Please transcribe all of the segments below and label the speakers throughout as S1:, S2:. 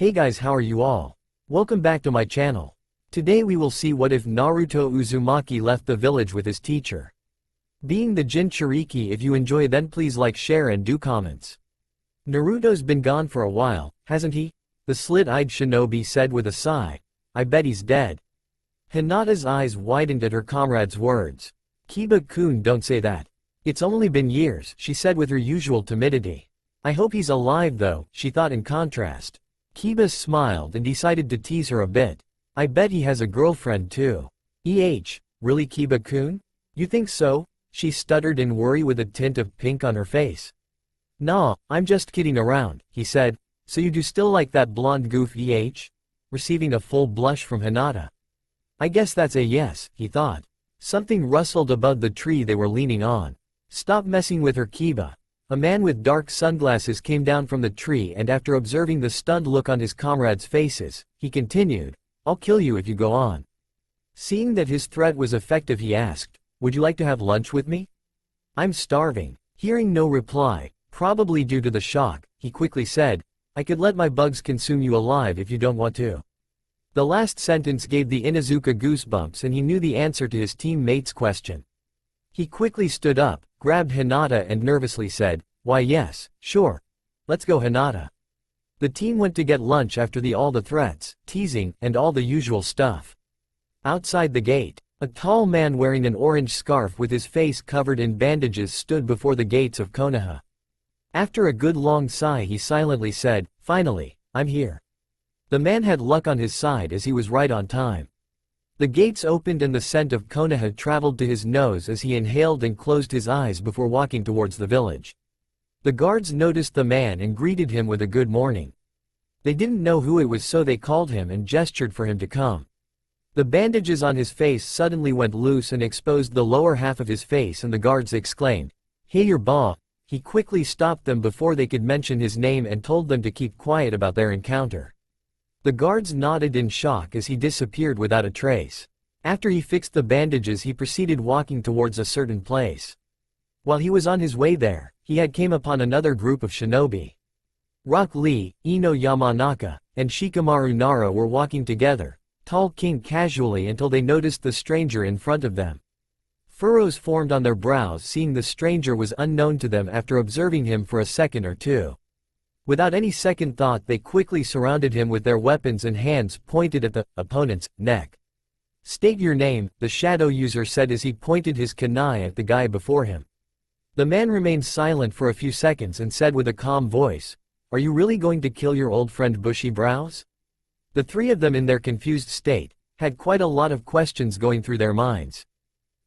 S1: Hey guys, how are you all? Welcome back to my channel. Today we will see what if Naruto Uzumaki left the village with his teacher. Being the Jinchuriki, if you enjoy then please like, share and do comments. Naruto's been gone for a while, hasn't he? The slit-eyed shinobi said with a sigh. I bet he's dead. Hinata's eyes widened at her comrade's words. Kiba-kun, don't say that. It's only been years, she said with her usual timidity. I hope he's alive though, she thought in contrast. Kiba smiled and decided to tease her a bit. I bet he has a girlfriend too. Really Kiba-kun? You think so? She stuttered in worry with a tint of pink on her face. Nah, I'm just kidding around, he said. So you do still like that blonde goof Receiving a full blush from Hinata. I guess that's a yes, he thought. Something rustled above the tree they were leaning on. Stop messing with her, Kiba. A man with dark sunglasses came down from the tree and after observing the stunned look on his comrades' faces, he continued, I'll kill you if you go on. Seeing that his threat was effective he asked, would you like to have lunch with me? I'm starving. Hearing no reply, probably due to the shock, he quickly said, I could let my bugs consume you alive if you don't want to. The last sentence gave the Inuzuka goosebumps and he knew the answer to his teammate's question. He quickly stood up, grabbed Hinata and nervously said, why yes, sure. Let's go Hinata. The team went to get lunch after all the threats, teasing, and all the usual stuff. Outside the gate, a tall man wearing an orange scarf with his face covered in bandages stood before the gates of Konoha. After a good long sigh he silently said, finally, I'm here. The man had luck on his side as he was right on time. The gates opened and the scent of Konoha traveled to his nose as he inhaled and closed his eyes before walking towards the village. The guards noticed the man and greeted him with a good morning. They didn't know who it was so they called him and gestured for him to come. The bandages on his face suddenly went loose and exposed the lower half of his face and the guards exclaimed, Hey your ba! He quickly stopped them before they could mention his name and told them to keep quiet about their encounter. The guards nodded in shock as he disappeared without a trace. After he fixed the bandages he proceeded walking towards a certain place. While he was on his way there, he had came upon another group of shinobi. Rock Lee, Ino Yamanaka, and Shikamaru Nara were walking together, talking casually until they noticed the stranger in front of them. Furrows formed on their brows seeing the stranger was unknown to them after observing him for a second or two. Without any second thought they quickly surrounded him with their weapons and hands pointed at the opponent's neck. State your name, the shadow user said as he pointed his kunai at the guy before him. The man remained silent for a few seconds and said with a calm voice, Are you really going to kill your old friend Bushy Brows? The three of them in their confused state, had quite a lot of questions going through their minds.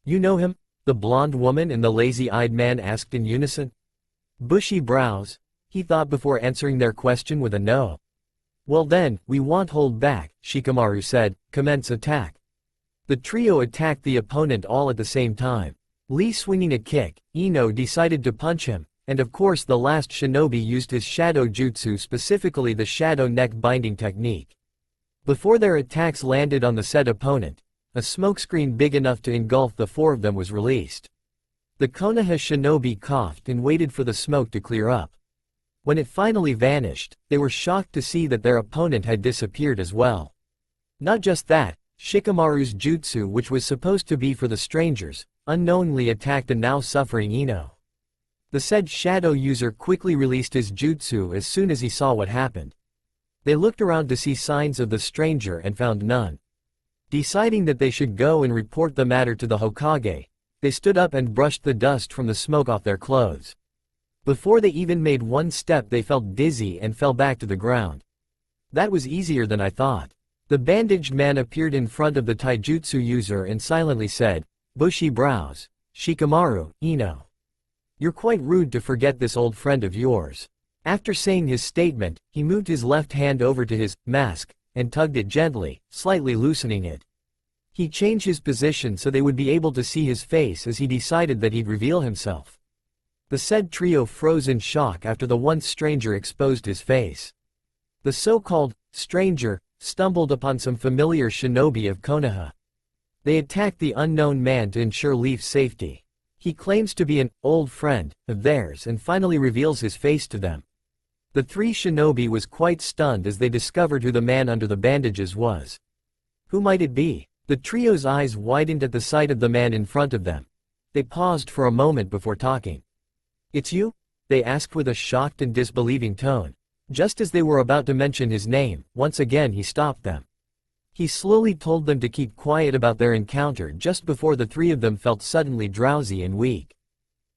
S1: You know him? The blonde woman and the lazy-eyed man asked in unison. Bushy Brows? He thought before answering their question with a no. Well then, we won't hold back, Shikamaru said, commence attack. The trio attacked the opponent all at the same time. Lee swinging a kick, Ino decided to punch him, and of course the last shinobi used his shadow jutsu, specifically the shadow neck binding technique. Before their attacks landed on the said opponent, a smokescreen big enough to engulf the four of them was released. The Konoha shinobi coughed and waited for the smoke to clear up. When it finally vanished, they were shocked to see that their opponent had disappeared as well. Not just that, Shikamaru's jutsu, which was supposed to be for the strangers, unknowingly attacked a now suffering Ino. The said shadow user quickly released his jutsu as soon as he saw what happened. They looked around to see signs of the stranger and found none. Deciding that they should go and report the matter to the Hokage, they stood up and brushed the dust from the smoke off their clothes. Before they even made one step they felt dizzy and fell back to the ground. That was easier than I thought. The bandaged man appeared in front of the taijutsu user and silently said, Bushy Brows, Shikamaru, Ino. You're quite rude to forget this old friend of yours. After saying his statement, he moved his left hand over to his mask and tugged it gently, slightly loosening it. He changed his position so they would be able to see his face as he decided that he'd reveal himself. The said trio froze in shock after the once stranger exposed his face. The so-called stranger stumbled upon some familiar shinobi of Konoha. They attacked the unknown man to ensure Leaf's safety. He claims to be an old friend of theirs and finally reveals his face to them. The three shinobi was quite stunned as they discovered who the man under the bandages was. Who might it be? The trio's eyes widened at the sight of the man in front of them. They paused for a moment before talking. "It's you?" they asked with a shocked and disbelieving tone. Just as they were about to mention his name, once again he stopped them. He slowly told them to keep quiet about their encounter just before the three of them felt suddenly drowsy and weak.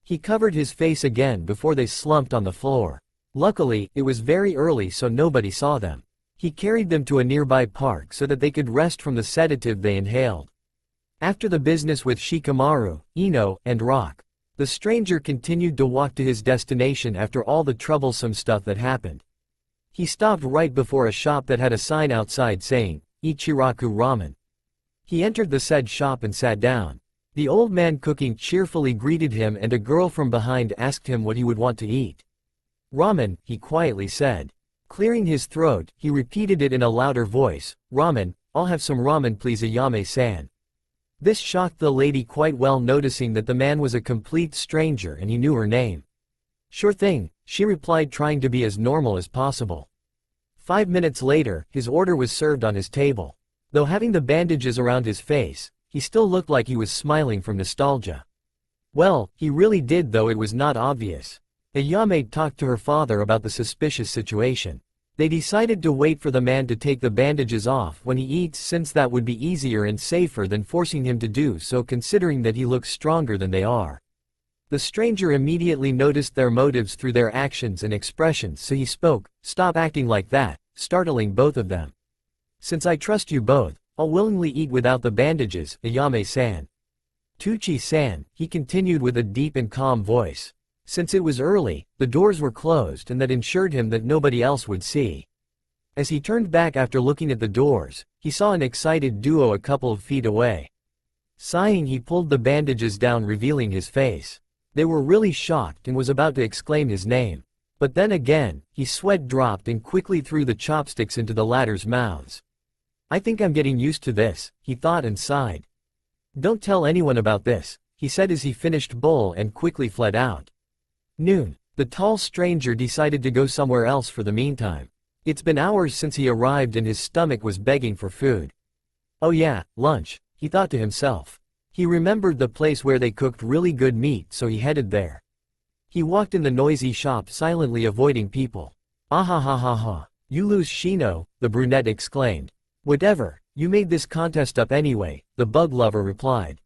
S1: He covered his face again before they slumped on the floor. Luckily, it was very early so nobody saw them. He carried them to a nearby park so that they could rest from the sedative they inhaled. After the business with Shikamaru, Ino, and Rock, the stranger continued to walk to his destination after all the troublesome stuff that happened. He stopped right before a shop that had a sign outside saying, Ichiraku Ramen. He entered the said shop and sat down. The old man cooking cheerfully greeted him and a girl from behind asked him what he would want to eat. "Ramen," he quietly said. Clearing his throat, he repeated it in a louder voice, "Ramen, I'll have some ramen please Ayame-san." This shocked the lady quite well, noticing that the man was a complete stranger and he knew her name. "Sure thing," she replied, trying to be as normal as possible. 5 minutes later, his order was served on his table. Though having the bandages around his face, he still looked like he was smiling from nostalgia. Well, he really did, though it was not obvious. Ayame talked to her father about the suspicious situation. They decided to wait for the man to take the bandages off when he eats, since that would be easier and safer than forcing him to do so, considering that he looks stronger than they are. The stranger immediately noticed their motives through their actions and expressions, so he spoke, "Stop acting like that," startling both of them. "Since I trust you both, I'll willingly eat without the bandages, Ayame-san." "Tuchi-san," he continued with a deep and calm voice. Since it was early, the doors were closed and that ensured him that nobody else would see. As he turned back after looking at the doors, he saw an excited duo a couple of feet away. Sighing, he pulled the bandages down, revealing his face. They were really shocked and was about to exclaim his name. But then again, his sweat dropped and quickly threw the chopsticks into the latter's mouths. "I think I'm getting used to this," he thought and sighed. "Don't tell anyone about this," he said as he finished bowl and quickly fled out. Noon. The tall stranger decided to go somewhere else for the meantime. It's been hours since he arrived and his stomach was begging for food. "Oh yeah, lunch," he thought to himself. He remembered the place where they cooked really good meat, so he headed there. He walked in the noisy shop, silently avoiding people. "Ahahaha, you lose, Shino," the brunette exclaimed. "Whatever, you made this contest up anyway," the bug lover replied.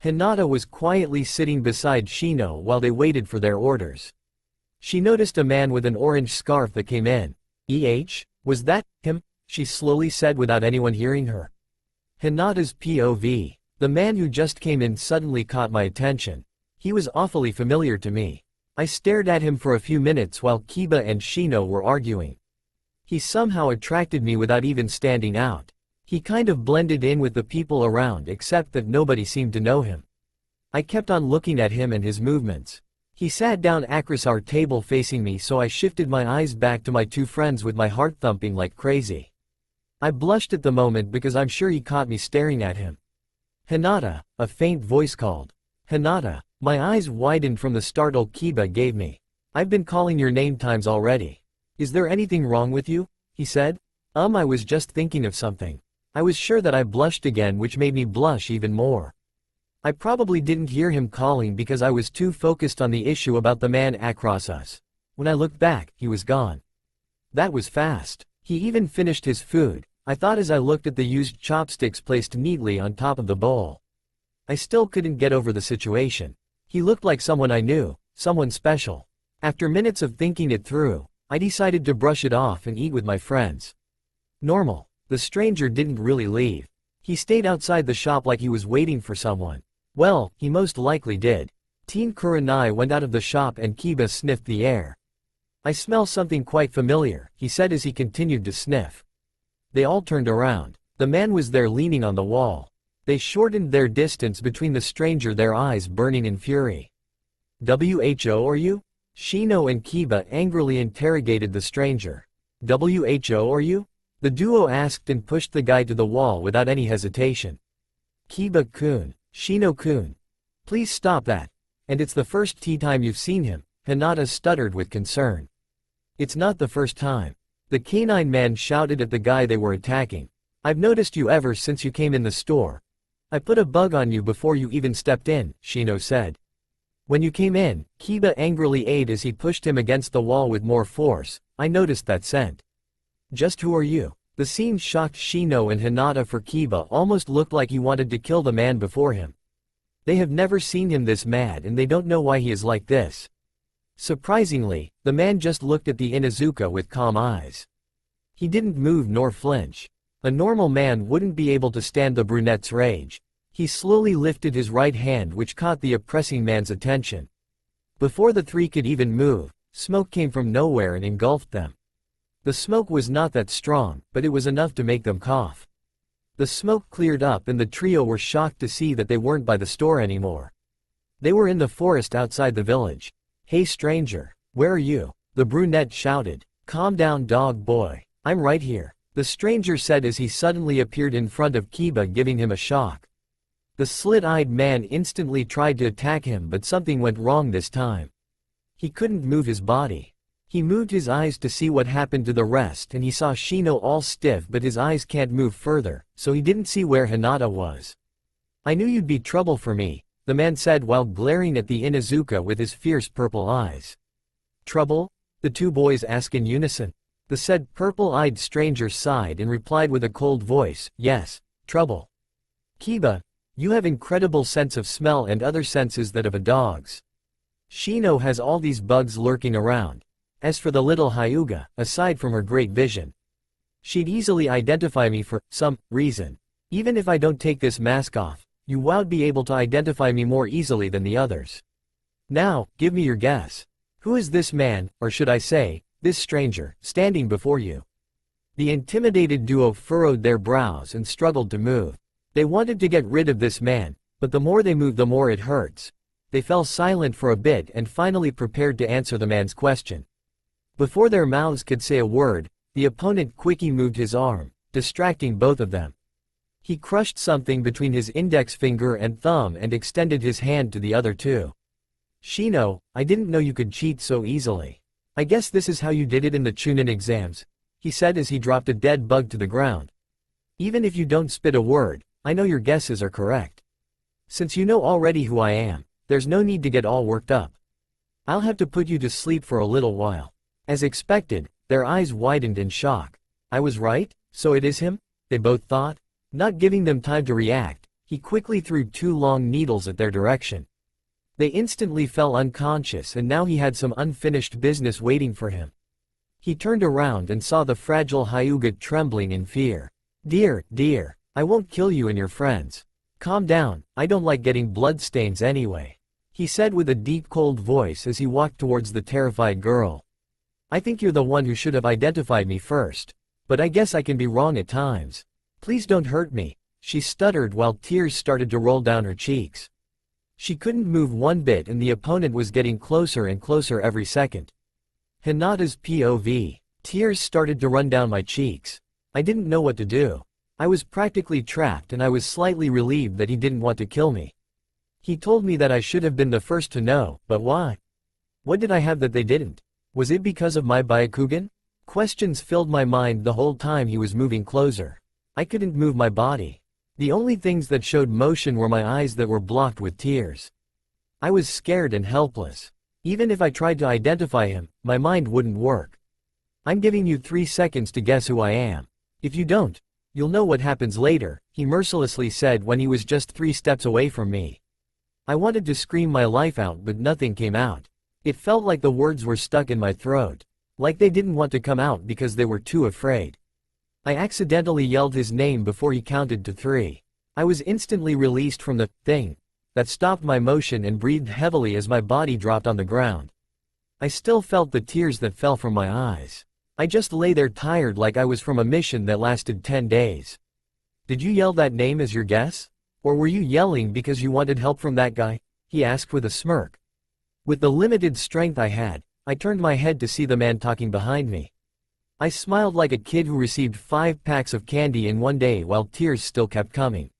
S1: Hinata was quietly sitting beside Shino while they waited for their orders. She noticed a man with an orange scarf that came in. Was that him?" she slowly said without anyone hearing her. Hinata's POV. "The man who just came in suddenly caught my attention. He was awfully familiar to me. I stared at him for a few minutes while Kiba and Shino were arguing. He somehow attracted me without even standing out. He kind of blended in with the people around, except that nobody seemed to know him. I kept on looking at him and his movements. He sat down across our table facing me, so I shifted my eyes back to my two friends with my heart thumping like crazy. I blushed at the moment because I'm sure he caught me staring at him. Hinata," a faint voice called. "Hinata." My eyes widened from the startle Kiba gave me. "I've been calling your name times already. Is there anything wrong with you?" he said. I was just thinking of something." I was sure that I blushed again, which made me blush even more. I probably didn't hear him calling because I was too focused on the issue about the man across us. When I looked back, he was gone. That was fast. He even finished his food, I thought as I looked at the used chopsticks placed neatly on top of the bowl. I still couldn't get over the situation. He looked like someone I knew, someone special. After minutes of thinking it through, I decided to brush it off and eat with my friends. Normal. The stranger didn't really leave. He stayed outside the shop like he was waiting for someone. Well, he most likely did. Teen Kurenai went out of the shop and Kiba sniffed the air. "I smell something quite familiar," he said as he continued to sniff. They all turned around. The man was there leaning on the wall. They shortened their distance between the stranger, their eyes burning in fury. "Who are you?" Shino and Kiba angrily interrogated the stranger. "Who are you?" the duo asked and pushed the guy to the wall without any hesitation. "Kiba-kun, Shino-kun. Please stop that. And it's the first tea time you've seen him," Hinata stuttered with concern. It's not the first time. The canine man shouted at the guy they were attacking. I've noticed you ever since you came in the store. I put a bug on you before you even stepped in, Shino said. When you came in, Kiba angrily ate as he pushed him against the wall with more force. I noticed that scent. Just who are you? The scene shocked Shino and Hinata, for Kiba almost looked like he wanted to kill the man before him. They have never seen him this mad and they don't know why he is like this. Surprisingly, the man just looked at the Inuzuka with calm eyes. He didn't move nor flinch. A normal man wouldn't be able to stand the brunette's rage. He slowly lifted his right hand, which caught the oppressing man's attention. Before the three could even move, smoke came from nowhere and engulfed them. The smoke was not that strong, but it was enough to make them cough. The smoke cleared up and the trio were shocked to see that they weren't by the store anymore. They were in the forest outside the village. Hey stranger, where are you? The brunette shouted. Calm down, dog boy. I'm right here, the stranger said as he suddenly appeared in front of Kiba, giving him a shock. The slit-eyed man instantly tried to attack him, but something went wrong this time. He couldn't move his body. He moved his eyes to see what happened to the rest and he saw Shino all stiff, but his eyes can't move further, so he didn't see where Hinata was. I knew you'd be trouble for me, the man said while glaring at the Inuzuka with his fierce purple eyes. Trouble? The two boys asked in unison. The said purple-eyed stranger sighed and replied with a cold voice, yes, trouble. Kiba, you have incredible sense of smell and other senses that of a dog's. Shino has all these bugs lurking around. As for the little Hyuga, aside from her great vision, she'd easily identify me for some reason. Even if I don't take this mask off, you won't be able to identify me more easily than the others. Now, give me your guess. Who is this man, or should I say, this stranger, standing before you? The intimidated duo furrowed their brows and struggled to move. They wanted to get rid of this man, but the more they moved the more it hurts. They fell silent for a bit and finally prepared to answer the man's question. Before their mouths could say a word, the opponent quickly moved his arm, distracting both of them. He crushed something between his index finger and thumb and extended his hand to the other two. Shino, I didn't know you could cheat so easily. I guess this is how you did it in the Chunin exams, he said as he dropped a dead bug to the ground. Even if you don't spit a word, I know your guesses are correct. Since you know already who I am, there's no need to get all worked up. I'll have to put you to sleep for a little while. As expected, their eyes widened in shock. I was right, so it is him? They both thought. Not giving them time to react, he quickly threw two long needles at their direction. They instantly fell unconscious and now he had some unfinished business waiting for him. He turned around and saw the fragile Hyuga trembling in fear. Dear, I won't kill you and your friends. Calm down, I don't like getting bloodstains anyway, he said with a deep cold voice as he walked towards the terrified girl. I think you're the one who should have identified me first. But I guess I can be wrong at times. Please don't hurt me, she stuttered while tears started to roll down her cheeks. She couldn't move one bit and the opponent was getting closer and closer every second. Hinata's POV. Tears started to run down my cheeks. I didn't know what to do. I was practically trapped and I was slightly relieved that he didn't want to kill me. He told me that I should have been the first to know, but why? What did I have that they didn't? Was it because of my Byakugan? Questions filled my mind the whole time he was moving closer. I couldn't move my body. The only things that showed motion were my eyes that were blocked with tears. I was scared and helpless. Even if I tried to identify him, my mind wouldn't work. I'm giving you 3 seconds to guess who I am. If you don't, you'll know what happens later, he mercilessly said when he was just 3 steps away from me. I wanted to scream my life out but nothing came out. It felt like the words were stuck in my throat. Like they didn't want to come out because they were too afraid. I accidentally yelled his name before he counted to 3. I was instantly released from the thing that stopped my motion and breathed heavily as my body dropped on the ground. I still felt the tears that fell from my eyes. I just lay there tired like I was from a mission that lasted 10 days. Did you yell that name as your guess? Or were you yelling because you wanted help from that guy? He asked with a smirk. With the limited strength I had, I turned my head to see the man talking behind me. I smiled like a kid who received 5 packs of candy in one day while tears still kept coming.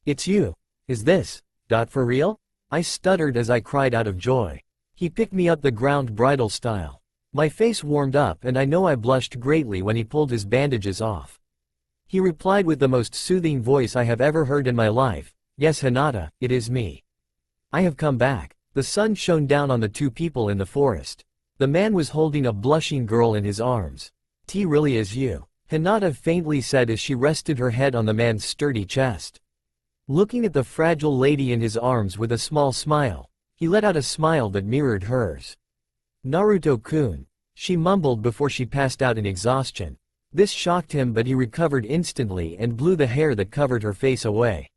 S1: It's you. Is this, for real? I stuttered as I cried out of joy. He picked me up the ground bridal style. My face warmed up and I know I blushed greatly when he pulled his bandages off. He replied with the most soothing voice I have ever heard in my life, "Yes Hinata, it is me. I have come back." The sun shone down on the two people in the forest. The man was holding a blushing girl in his arms. "T really is you," Hinata faintly said as she rested her head on the man's sturdy chest. Looking at the fragile lady in his arms with a small smile, he let out a smile that mirrored hers. "Naruto-kun," she mumbled before she passed out in exhaustion. This shocked him, but he recovered instantly and blew the hair that covered her face away.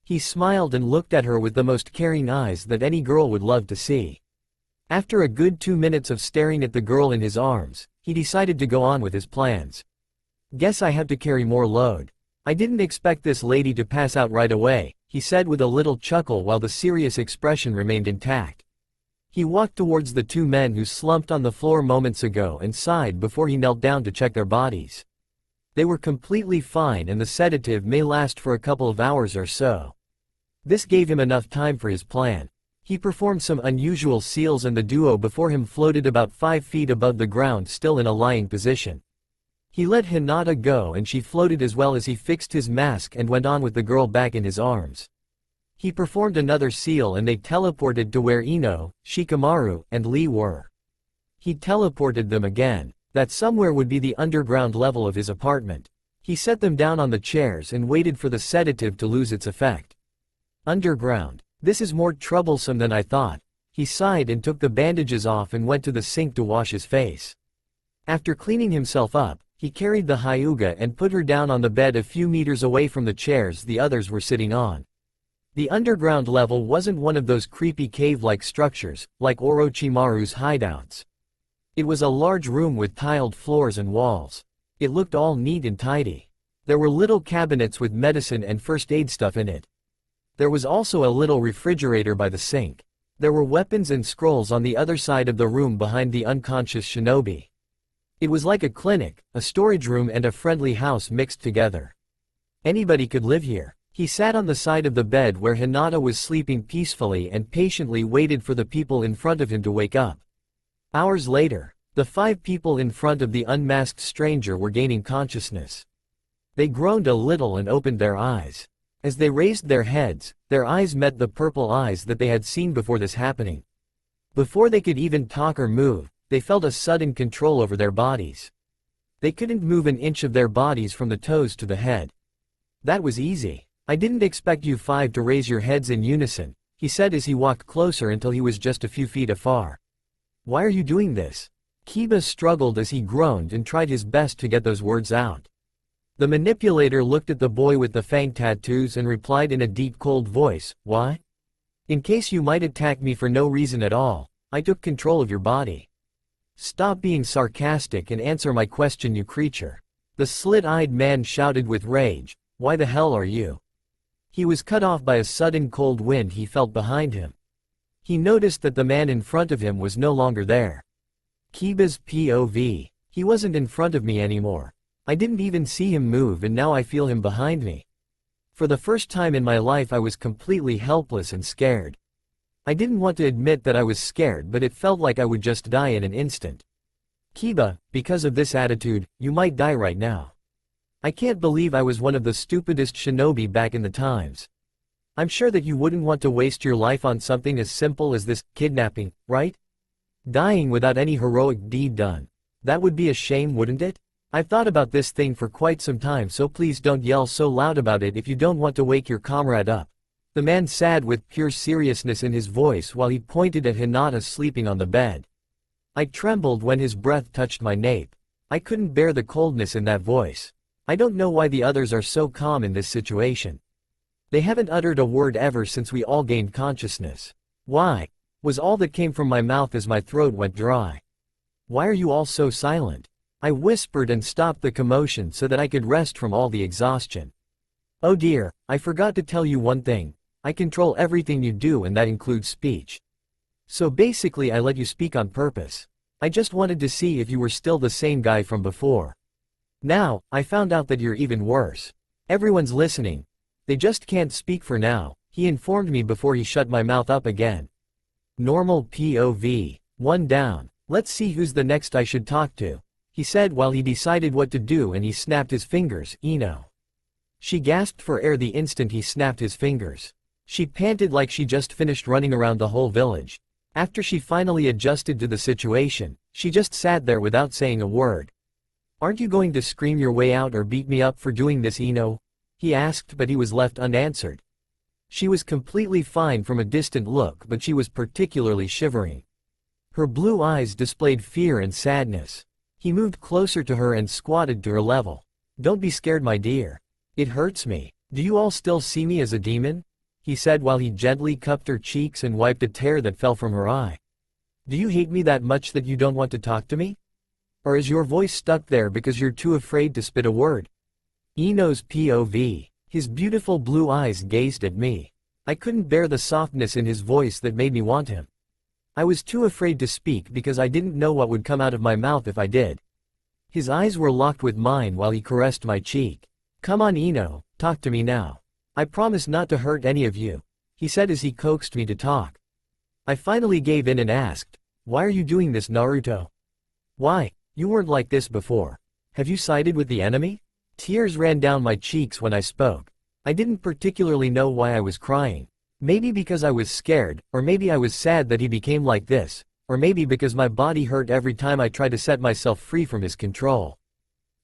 S1: He smiled and looked at her with the most caring eyes that any girl would love to see. After a good 2 minutes of staring at the girl in his arms, he decided to go on with his plans. "Guess I have to carry more load. I didn't expect this lady to pass out right away," he said with a little chuckle while the serious expression remained intact. He walked towards the two men who slumped on the floor moments ago and sighed before he knelt down to check their bodies. They were completely fine and the sedative may last for a couple of hours or so. This gave him enough time for his plan. He performed some unusual seals and the duo before him floated about 5 feet above the ground, still in a lying position. He let Hinata go and she floated as well as he fixed his mask and went on with the girl back in his arms. He performed another seal and they teleported to where Ino, Shikamaru, and Lee were. He teleported them again. That somewhere would be the underground level of his apartment. He set them down on the chairs and waited for the sedative to lose its effect. Underground. This is more troublesome than I thought. He sighed and took the bandages off and went to the sink to wash his face. After cleaning himself up, he carried the Hyuga and put her down on the bed a few meters away from the chairs the others were sitting on. The underground level wasn't one of those creepy cave-like structures, like Orochimaru's hideouts. It was a large room with tiled floors and walls. It looked all neat and tidy. There were little cabinets with medicine and first aid stuff in it. There was also a little refrigerator by the sink. There were weapons and scrolls on the other side of the room behind the unconscious shinobi. It was like a clinic, a storage room and a friendly house mixed together. Anybody could live here. He sat on the side of the bed where Hinata was sleeping peacefully and patiently waited for the people in front of him to wake up. Hours later, the 5 people in front of the unmasked stranger were gaining consciousness. They groaned a little and opened their eyes. As they raised their heads, their eyes met the purple eyes that they had seen before this happening. Before they could even talk or move, they felt a sudden control over their bodies. They couldn't move an inch of their bodies from the toes to the head. "That was easy. I didn't expect you 5 to raise your heads in unison," he said as he walked closer until he was just a few feet afar. "Why are you doing this?" Kiba struggled as he groaned and tried his best to get those words out. The manipulator looked at the boy with the fang tattoos and replied in a deep cold voice, "Why? In case you might attack me for no reason at all, I took control of your body. Stop being sarcastic and answer my question, you creature." The slit-eyed man shouted with rage, "Why the hell are you?" He was cut off by a sudden cold wind he felt behind him. He noticed that the man in front of him was no longer there. Kiba's POV. He wasn't in front of me anymore. I didn't even see him move and now I feel him behind me. For the first time in my life I was completely helpless and scared. I didn't want to admit that I was scared, but it felt like I would just die in an instant. "Kiba, because of this attitude, you might die right now. I can't believe I was one of the stupidest shinobi back in the times. I'm sure that you wouldn't want to waste your life on something as simple as this, kidnapping, right? Dying without any heroic deed done. That would be a shame, wouldn't it? I've thought about this thing for quite some time, so please don't yell so loud about it if you don't want to wake your comrade up." The man said with pure seriousness in his voice while he pointed at Hinata sleeping on the bed. I trembled when his breath touched my nape. I couldn't bear the coldness in that voice. I don't know why the others are so calm in this situation. They haven't uttered a word ever since we all gained consciousness. "Why?" was all that came from my mouth as my throat went dry. "Why are you all so silent?" I whispered and stopped the commotion so that I could rest from all the exhaustion. "Oh dear, I forgot to tell you one thing. I control everything you do and that includes speech. So basically I let you speak on purpose. I just wanted to see if you were still the same guy from before. Now, I found out that you're even worse. Everyone's listening. They just can't speak for now," he informed me before he shut my mouth up again. Normal POV. 1 down. Let's see who's the next I should talk to, he said while he decided what to do, and he snapped his fingers. Ino. She gasped for air the instant he snapped his fingers. She panted like she just finished running around the whole village. After she finally adjusted to the situation, she just sat there without saying a word. Aren't you going to scream your way out or beat me up for doing this, Ino? He asked, but he was left unanswered. She was completely fine from a distant look, but she was particularly shivering. Her blue eyes displayed fear and sadness. He moved closer to her and squatted to her level. Don't be scared, my dear. It hurts me. Do you all still see me as a demon? He said while he gently cupped her cheeks and wiped a tear that fell from her eye. Do you hate me that much that you don't want to talk to me? Or is your voice stuck there because you're too afraid to spit a word? Ino's POV. His beautiful blue eyes gazed at me. I couldn't bear the softness in his voice that made me want him. I was too afraid to speak because I didn't know what would come out of my mouth if I did. His eyes were locked with mine while he caressed my cheek. Come on, Ino, talk to me now. I promise not to hurt any of you, he said as he coaxed me to talk. I finally gave in and asked, why are you doing this, Naruto? Why? You weren't like this before. Have you sided with the enemy? Tears ran down my cheeks when I spoke. I didn't particularly know why I was crying. Maybe because I was scared, or maybe I was sad that he became like this, or maybe because my body hurt every time I tried to set myself free from his control.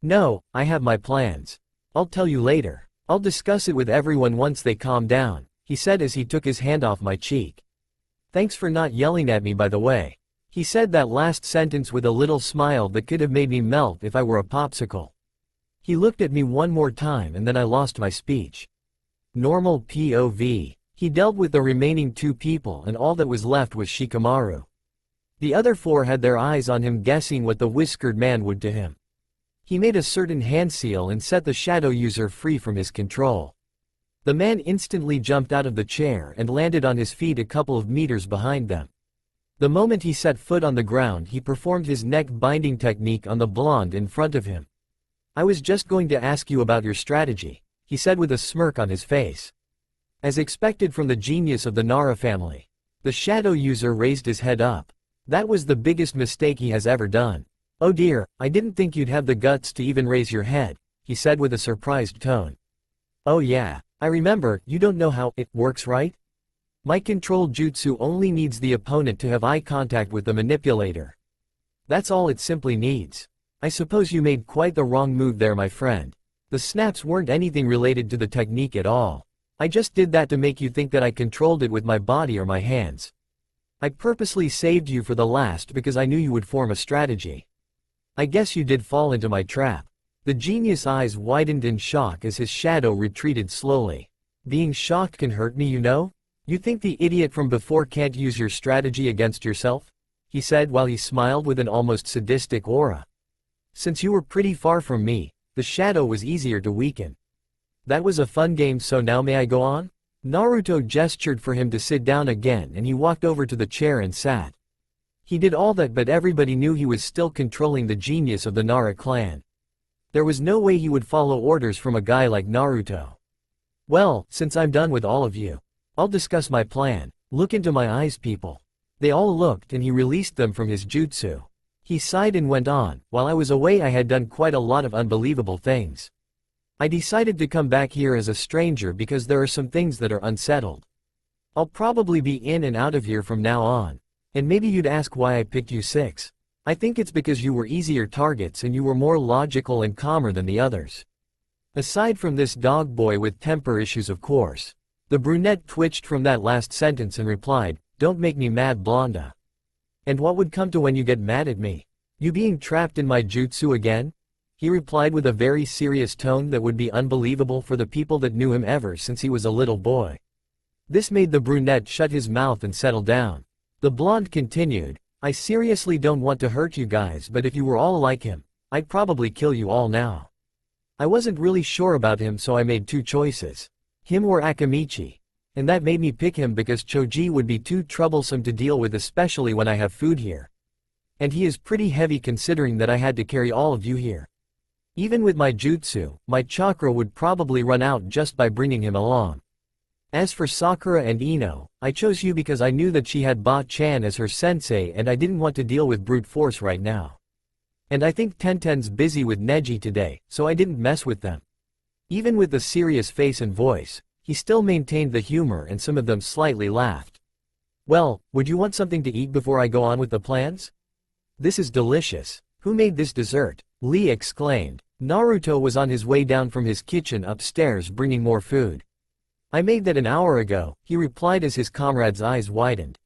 S1: No, I have my plans. I'll tell you later. I'll discuss it with everyone once they calm down, he said as he took his hand off my cheek. Thanks for not yelling at me, by the way. He said that last sentence with a little smile that could have made me melt if I were a popsicle. He looked at me one more time and then I lost my speech. Normal POV. He dealt with the remaining 2 people and all that was left was Shikamaru. The other 4 had their eyes on him, guessing what the whiskered man would to him. He made a certain hand seal and set the shadow user free from his control. The man instantly jumped out of the chair and landed on his feet a couple of meters behind them. The moment he set foot on the ground, he performed his neck binding technique on the blonde in front of him. I was just going to ask you about your strategy, he said with a smirk on his face. As expected from the genius of the Nara family, the shadow user raised his head up. That was the biggest mistake he has ever done. Oh dear, I didn't think you'd have the guts to even raise your head, he said with a surprised tone. Oh yeah, I remember. You don't know how it works, right? My control jutsu only needs the opponent to have eye contact with the manipulator. That's all it simply needs. I suppose you made quite the wrong move there, my friend. The snaps weren't anything related to the technique at all. I just did that to make you think that I controlled it with my body or my hands. I purposely saved you for the last because I knew you would form a strategy. I guess you did fall into my trap. The genius eyes widened in shock as his shadow retreated slowly. Being shocked can hurt me, you know? You think the idiot from before can't use your strategy against yourself? He said while he smiled with an almost sadistic aura. Since you were pretty far from me, the shadow was easier to weaken. That was a fun game, so now may I go on? Naruto gestured for him to sit down again and he walked over to the chair and sat. He did all that, but everybody knew he was still controlling the genius of the Nara clan. There was no way he would follow orders from a guy like Naruto. Well, since I'm done with all of you, I'll discuss my plan. Look into my eyes, people. They all looked and he released them from his jutsu. He sighed and went on, while I was away I had done quite a lot of unbelievable things. I decided to come back here as a stranger because there are some things that are unsettled. I'll probably be in and out of here from now on. And maybe you'd ask why I picked you 6. I think it's because you were easier targets and you were more logical and calmer than the others. Aside from this dog boy with temper issues, of course. The brunette twitched from that last sentence and replied, "Don't make me mad, Blonda." And what would come to when you get mad at me? You being trapped in my jutsu again? He replied with a very serious tone that would be unbelievable for the people that knew him ever since he was a little boy. This made the brunette shut his mouth and settle down. The blonde continued, "I seriously don't want to hurt you guys, but if you were all like him, I'd probably kill you all now. I wasn't really sure about him, so I made 2 choices. Him or Akamichi. And that made me pick him because Choji would be too troublesome to deal with, especially when I have food here. And he is pretty heavy considering that I had to carry all of you here. Even with my jutsu, my chakra would probably run out just by bringing him along. As for Sakura and Ino, I chose you because I knew that she had Ba-chan as her sensei and I didn't want to deal with brute force right now. And I think Tenten's busy with Neji today, so I didn't mess with them. Even with the serious face and voice, he still maintained the humor and some of them slightly laughed. Well, would you want something to eat before I go on with the plans? This is delicious. Who made this dessert? Lee exclaimed. Naruto was on his way down from his kitchen upstairs bringing more food. I made that an hour ago, he replied as his comrades' eyes widened.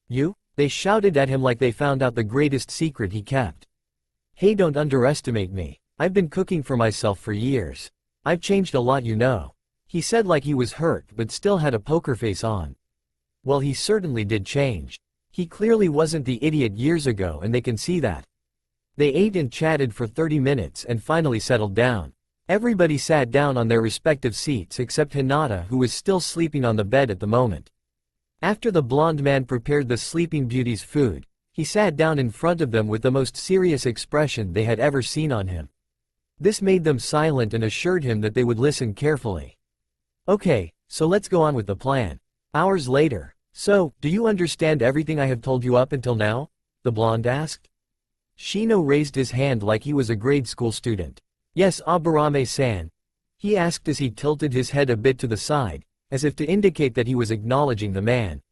S1: You? They shouted at him like they found out the greatest secret he kept. Hey, don't underestimate me. I've been cooking for myself for years. I've changed a lot, you know. He said like he was hurt but still had a poker face on. Well, he certainly did change. He clearly wasn't the idiot years ago and they can see that. They ate and chatted for 30 minutes and finally settled down. Everybody sat down on their respective seats except Hinata, who was still sleeping on the bed at the moment. After the blonde man prepared the Sleeping Beauty's food, he sat down in front of them with the most serious expression they had ever seen on him. This made them silent and assured him that they would listen carefully. Okay, so let's go on with the plan. Hours later. So, do you understand everything I have told you up until now? The blonde asked. Shino raised his hand like he was a grade school student. Yes, Aburame-san. He asked as he tilted his head a bit to the side, as if to indicate that he was acknowledging the man.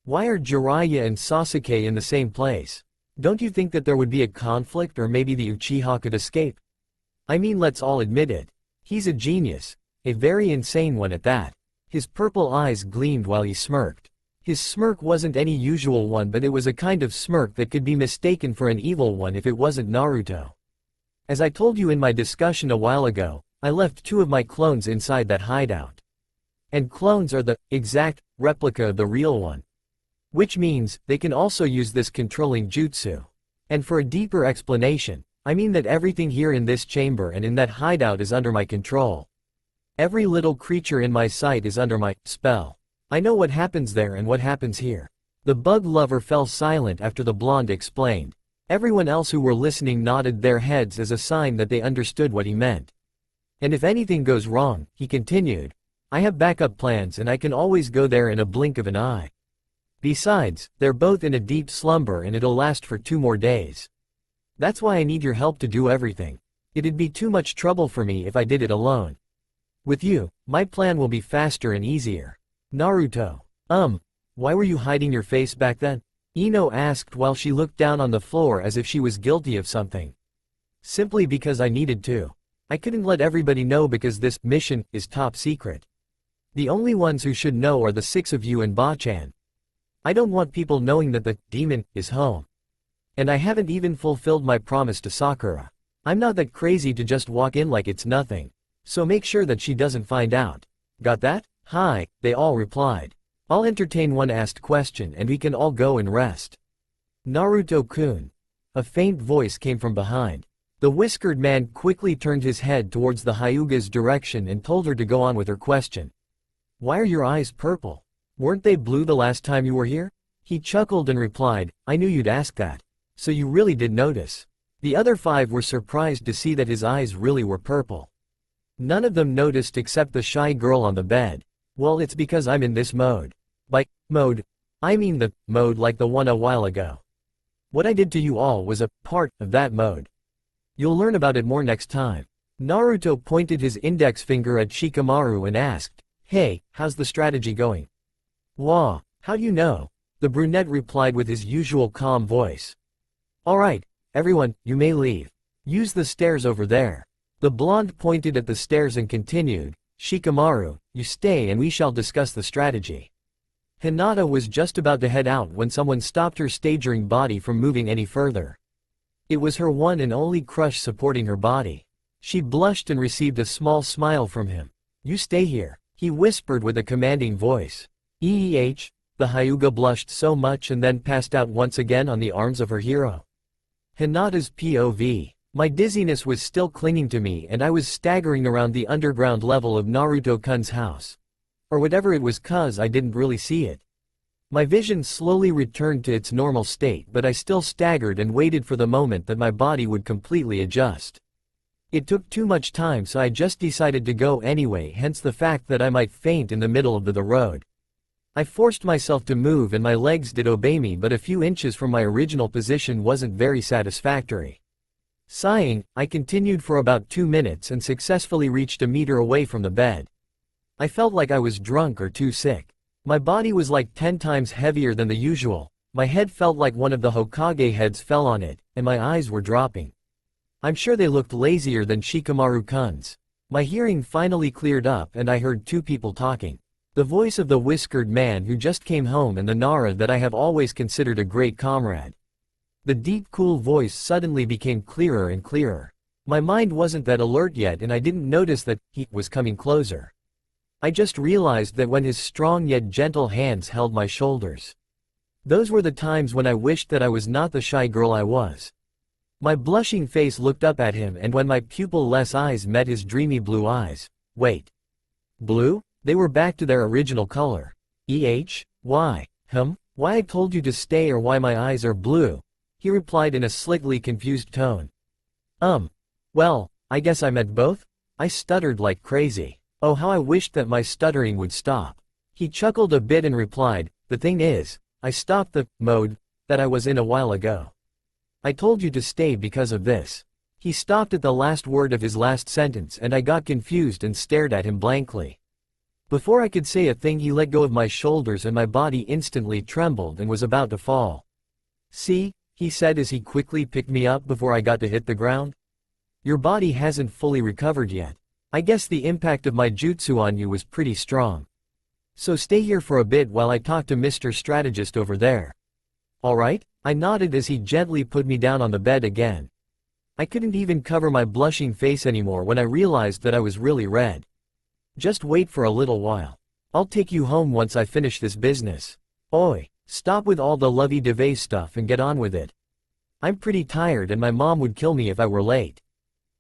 S1: Why are Jiraiya and Sasuke in the same place? Don't you think that there would be a conflict or maybe the Uchiha could escape? I mean, let's all admit it. He's a genius, a very insane one at that. His purple eyes gleamed while he smirked. His smirk wasn't any usual one, but it was a kind of smirk that could be mistaken for an evil one if it wasn't Naruto. As I told you in my discussion a while ago, I left 2 of my clones inside that hideout. And clones are the exact replica of the real one. Which means, they can also use this controlling jutsu. And for a deeper explanation, I mean that everything here in this chamber and in that hideout is under my control. Every little creature in my sight is under my spell. I know what happens there and what happens here. The bug lover fell silent after the blonde explained. Everyone else who were listening nodded their heads as a sign that they understood what he meant. And if anything goes wrong, he continued, I have backup plans and I can always go there in a blink of an eye. Besides, they're both in a deep slumber and it'll last for 2 more days. That's why I need your help to do everything. It'd be too much trouble for me if I did it alone. With you, my plan will be faster and easier. Naruto. Why were you hiding your face back then? Ino asked while she looked down on the floor as if she was guilty of something. Simply because I needed to. I couldn't let everybody know because this mission is top secret. The only ones who should know are the 6 of you and Ba-chan. I don't want people knowing that the demon is home. And I haven't even fulfilled my promise to Sakura. I'm not that crazy to just walk in like it's nothing. So make sure that she doesn't find out. Got that? Hi, they all replied. I'll entertain one asked question and we can all go and rest. Naruto-kun. A faint voice came from behind. The whiskered man quickly turned his head towards the Hyuga's direction and told her to go on with her question. Why are your eyes purple? Weren't they blue the last time you were here? He chuckled and replied, I knew you'd ask that. So you really did notice. The other 5 were surprised to see that his eyes really were purple. None of them noticed except the shy girl on the bed. Well, it's because I'm in this mode. By mode, I mean the mode like the one a while ago. What I did to you all was a part of that mode. You'll learn about it more next time. Naruto pointed his index finger at Shikamaru and asked, Hey, how's the strategy going? Wah, how do you know? The brunette replied with his usual calm voice. Alright, everyone, you may leave. Use the stairs over there. The blonde pointed at the stairs and continued, Shikamaru, you stay and we shall discuss the strategy. Hinata was just about to head out when someone stopped her staggering body from moving any further. It was her one and only crush supporting her body. She blushed and received a small smile from him. You stay here, he whispered with a commanding voice. The Hyuga blushed so much and then passed out once again on the arms of her hero. Hinata's POV. My dizziness was still clinging to me and I was staggering around the underground level of Naruto-kun's house. Or whatever it was, cause I didn't really see it. My vision slowly returned to its normal state, but I still staggered and waited for the moment that my body would completely adjust. It took too much time, so I just decided to go anyway, hence the fact that I might faint in the middle of the road. I forced myself to move and my legs did obey me, but a few inches from my original position wasn't very satisfactory. Sighing, I continued for about 2 minutes and successfully reached a meter away from the bed. I felt like I was drunk or too sick. My body was like 10 times heavier than the usual, my head felt like one of the Hokage heads fell on it, and my eyes were dropping. I'm sure they looked lazier than Shikamaru-kun's. My hearing finally cleared up and I heard 2 people talking. The voice of the whiskered man who just came home and the Nara that I have always considered a great comrade. The deep cool voice suddenly became clearer and clearer. My mind wasn't that alert yet and I didn't notice that he was coming closer. I just realized that when his strong yet gentle hands held my shoulders. Those were the times when I wished that I was not the shy girl I was. My blushing face looked up at him, and when my pupil-less eyes met his dreamy blue eyes. Wait. Blue? They were back to their original color. Why? Why I told you to stay or why my eyes are blue? He replied in a slightly confused tone. Well, I guess I meant both? I stuttered like crazy. Oh, how I wished that my stuttering would stop. He chuckled a bit and replied, the thing is, I stopped the mode that I was in a while ago. I told you to stay because of this. He stopped at the last word of his last sentence and I got confused and stared at him blankly. Before I could say a thing, he let go of my shoulders and my body instantly trembled and was about to fall. See, he said as he quickly picked me up before I got to hit the ground. Your body hasn't fully recovered yet. I guess the impact of my jutsu on you was pretty strong. So stay here for a bit while I talk to Mr. Strategist over there. Alright? I nodded as he gently put me down on the bed again. I couldn't even cover my blushing face anymore when I realized that I was really red. Just wait for a little while. I'll take you home once I finish this business. Oi, stop with all the lovey-dovey stuff and get on with it. I'm pretty tired and my mom would kill me if I were late.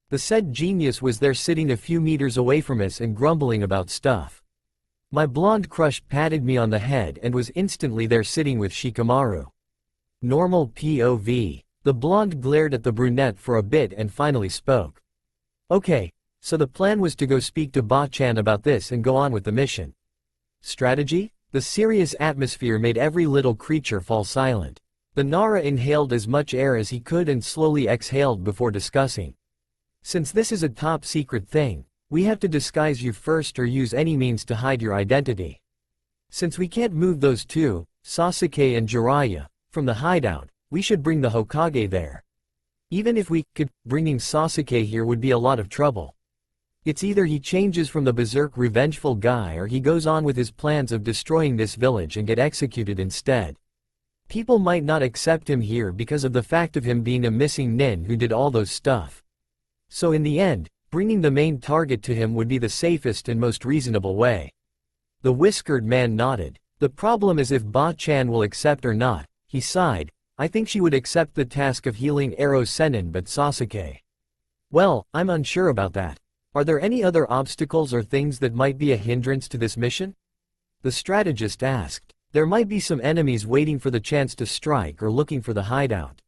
S1: The said genius was there sitting a few meters away from us and grumbling about stuff. My blonde crush patted me on the head and was instantly there sitting with Shikamaru. Normal POV. The blonde glared at the brunette for a bit and finally spoke. Okay, so the plan was to go speak to Ba-chan about this and go on with the mission. Strategy? The serious atmosphere made every little creature fall silent. The Nara inhaled as much air as he could and slowly exhaled before discussing. Since this is a top secret thing, we have to disguise you first or use any means to hide your identity. Since we can't move those 2, Sasuke and Jiraiya, from the hideout, we should bring the Hokage there. Even if we could, bringing Sasuke here would be a lot of trouble. It's either he changes from the berserk revengeful guy or he goes on with his plans of destroying this village and get executed instead. People might not accept him here because of the fact of him being a missing nin who did all those stuff. So in the end, bringing the main target to him would be the safest and most reasonable way. The whiskered man nodded. The problem is if Ba-chan will accept or not, he sighed. I think she would accept the task of healing Ero Sennin, but Sasuke. Well, I'm unsure about that. Are there any other obstacles or things that might be a hindrance to this mission? The strategist asked. There might be some enemies waiting for the chance to strike or looking for the hideout.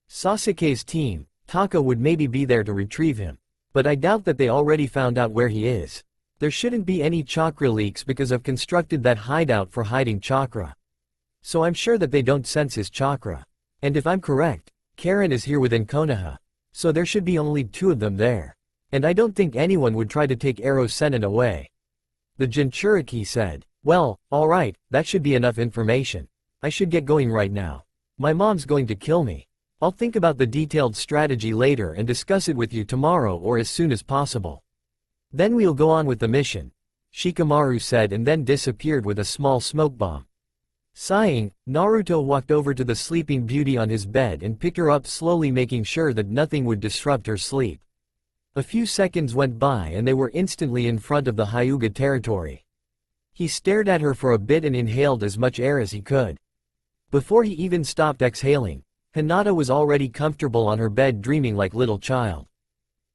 S1: Sasuke's team, Taka, would maybe be there to retrieve him. But I doubt that they already found out where he is. There shouldn't be any chakra leaks because I've constructed that hideout for hiding chakra. So I'm sure that they don't sense his chakra. And if I'm correct, Karen is here within Konoha. So there should be only 2 of them there. And I don't think anyone would try to take Ero Sennin away. The Jinchuriki said. Well, alright, that should be enough information. I should get going right now. My mom's going to kill me. I'll think about the detailed strategy later and discuss it with you tomorrow or as soon as possible. Then we'll go on with the mission, Shikamaru said and then disappeared with a small smoke bomb. Sighing, Naruto walked over to the sleeping beauty on his bed and picked her up slowly, making sure that nothing would disrupt her sleep. A few seconds went by and they were instantly in front of the Hyuga territory. He stared at her for a bit and inhaled as much air as he could. Before he even stopped exhaling, Hinata was already comfortable on her bed dreaming like little child.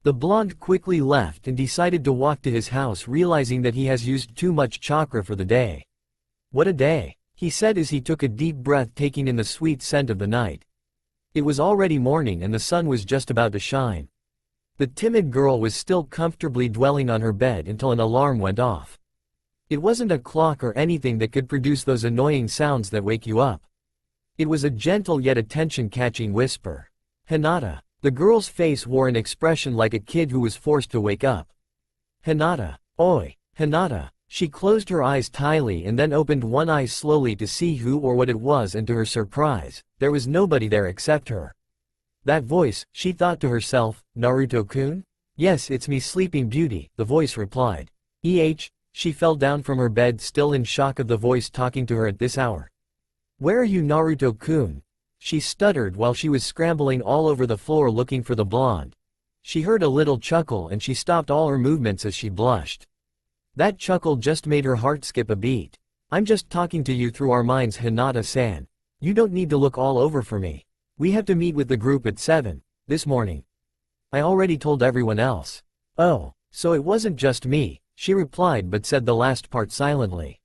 S1: The blonde quickly left and decided to walk to his house, realizing that he has used too much chakra for the day. What a day, he said as he took a deep breath, taking in the sweet scent of the night. It was already morning and the sun was just about to shine. The timid girl was still comfortably dwelling on her bed until an alarm went off. It wasn't a clock or anything that could produce those annoying sounds that wake you up. It was a gentle yet attention-catching whisper. "Hinata." The girl's face wore an expression like a kid who was forced to wake up. "Hinata. Oi, Hinata." She closed her eyes tightly and then opened one eye slowly to see who or what it was, and to her surprise, there was nobody there except her. That voice, she thought to herself, "Naruto-kun? Yes, it's me, Sleeping Beauty," the voice replied. She fell down from her bed, still in shock of the voice talking to her at this hour. "Where are you, Naruto-kun?" she stuttered while she was scrambling all over the floor looking for the blonde. She heard a little chuckle and she stopped all her movements as she blushed. That chuckle just made her heart skip a beat. "I'm just talking to you through our minds, Hinata-san. You don't need to look all over for me. We have to meet with the group at 7 this morning. I already told everyone else." "Oh, so it wasn't just me," she replied, but said the last part silently.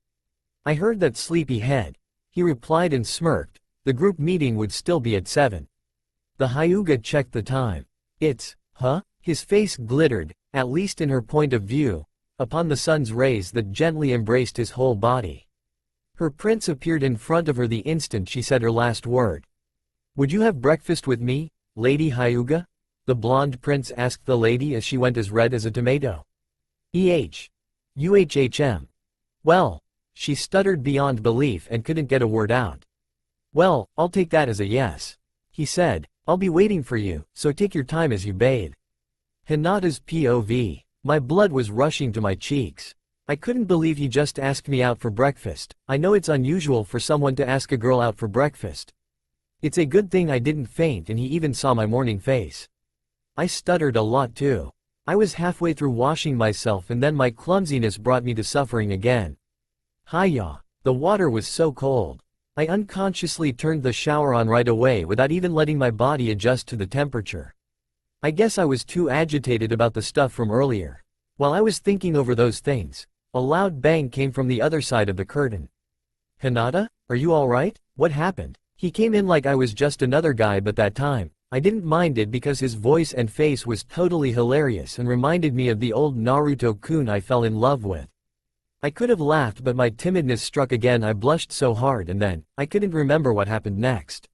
S1: "I heard that, sleepyhead," he replied and smirked. The group meeting would still be at 7. The Hyuga checked the time. "It's, huh?" His face glittered, at least in her point of view, upon the sun's rays that gently embraced his whole body. Her prince appeared in front of her the instant she said her last word. "Would you have breakfast with me, Lady Hyuga?" the blonde prince asked the lady as she went as red as a tomato. "Uhhm. Well," she stuttered beyond belief and couldn't get a word out. "Well, I'll take that as a yes," he said. "I'll be waiting for you, so take your time as you bathe." Hinata's POV. My blood was rushing to my cheeks. I couldn't believe he just asked me out for breakfast. I know it's unusual for someone to ask a girl out for breakfast. It's a good thing I didn't faint and he even saw my morning face. I stuttered a lot too. I was halfway through washing myself and then my clumsiness brought me to suffering again. Hiya. The water was so cold. I unconsciously turned the shower on right away without even letting my body adjust to the temperature. I guess I was too agitated about the stuff from earlier. While I was thinking over those things, a loud bang came from the other side of the curtain. "Hinata, are you alright? What happened?" He came in like I was just another guy, but that time, I didn't mind it because his voice and face was totally hilarious and reminded me of the old Naruto-kun I fell in love with. I could have laughed, but my timidness struck again. I blushed so hard and then, I couldn't remember what happened next.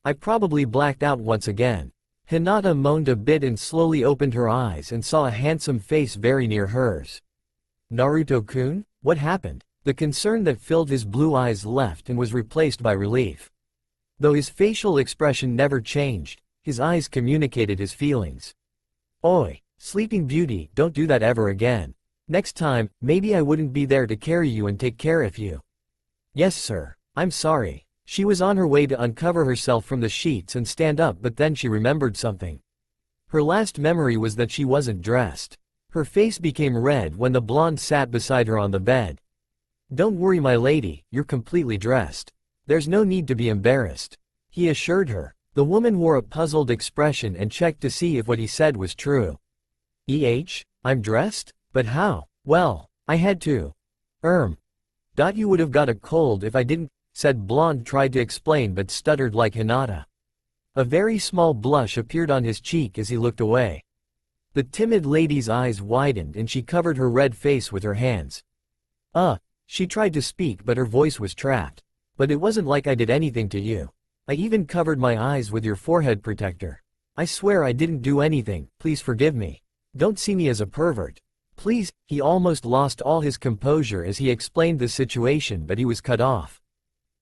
S1: I probably blacked out once again. Hinata moaned a bit and slowly opened her eyes and saw a handsome face very near hers. "Naruto-kun? What happened?" The concern that filled his blue eyes left and was replaced by relief. Though his facial expression never changed, his eyes communicated his feelings. "Oi, Sleeping Beauty, don't do that ever again. Next time, maybe I wouldn't be there to carry you and take care of you." "Yes, sir. I'm sorry." She was on her way to uncover herself from the sheets and stand up, but then she remembered something. Her last memory was that she wasn't dressed. Her face became red when the blonde sat beside her on the bed. "Don't worry, my lady, you're completely dressed. There's no need to be embarrassed," he assured her. The woman wore a puzzled expression and checked to see if what he said was true. I'm dressed? But how?" "Well, I had to. You would have got a cold if I didn't," said blonde, tried to explain but stuttered like Hinata. A very small blush appeared on his cheek as he looked away. The timid lady's eyes widened and she covered her red face with her hands. She tried to speak but her voice was trapped. "But it wasn't like I did anything to you. I even covered my eyes with your forehead protector. I swear I didn't do anything, please forgive me. Don't see me as a pervert. Please." He almost lost all his composure as he explained the situation, but he was cut off.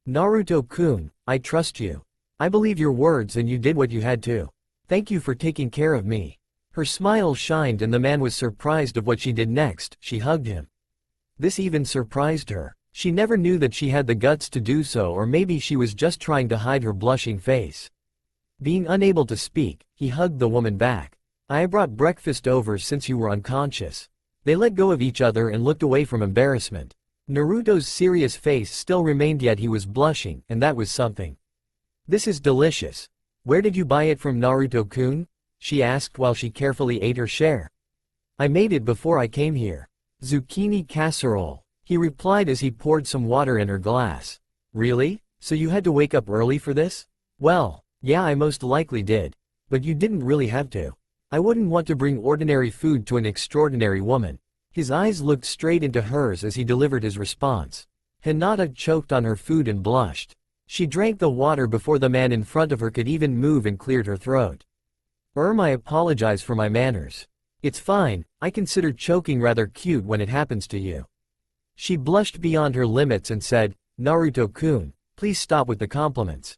S1: "Naruto-kun, I trust you. I believe your words and you did what you had to. Thank you for taking care of me." Her smile shined and the man was surprised of what she did next. She hugged him. This even surprised her. She never knew that she had the guts to do so, or maybe she was just trying to hide her blushing face. Being unable to speak, he hugged the woman back. "I brought breakfast over since you were unconscious." They let go of each other and looked away from embarrassment. Naruto's serious face still remained, yet he was blushing, and that was something. "This is delicious. Where did you buy it from, Naruto-kun?" she asked while she carefully ate her share. "I made it before I came here. Zucchini casserole," he replied as he poured some water in her glass. "Really? So you had to wake up early for this?" "Well, yeah, I most likely did. But you didn't really have to." I wouldn't want to bring ordinary food to an extraordinary woman. His eyes looked straight into hers as he delivered his response. Hinata choked on her food and blushed. She drank the water before the man in front of her could even move and cleared her throat. I apologize for my manners. It's fine, I consider choking rather cute when it happens to you. She blushed beyond her limits and said, Naruto-kun, please stop with the compliments.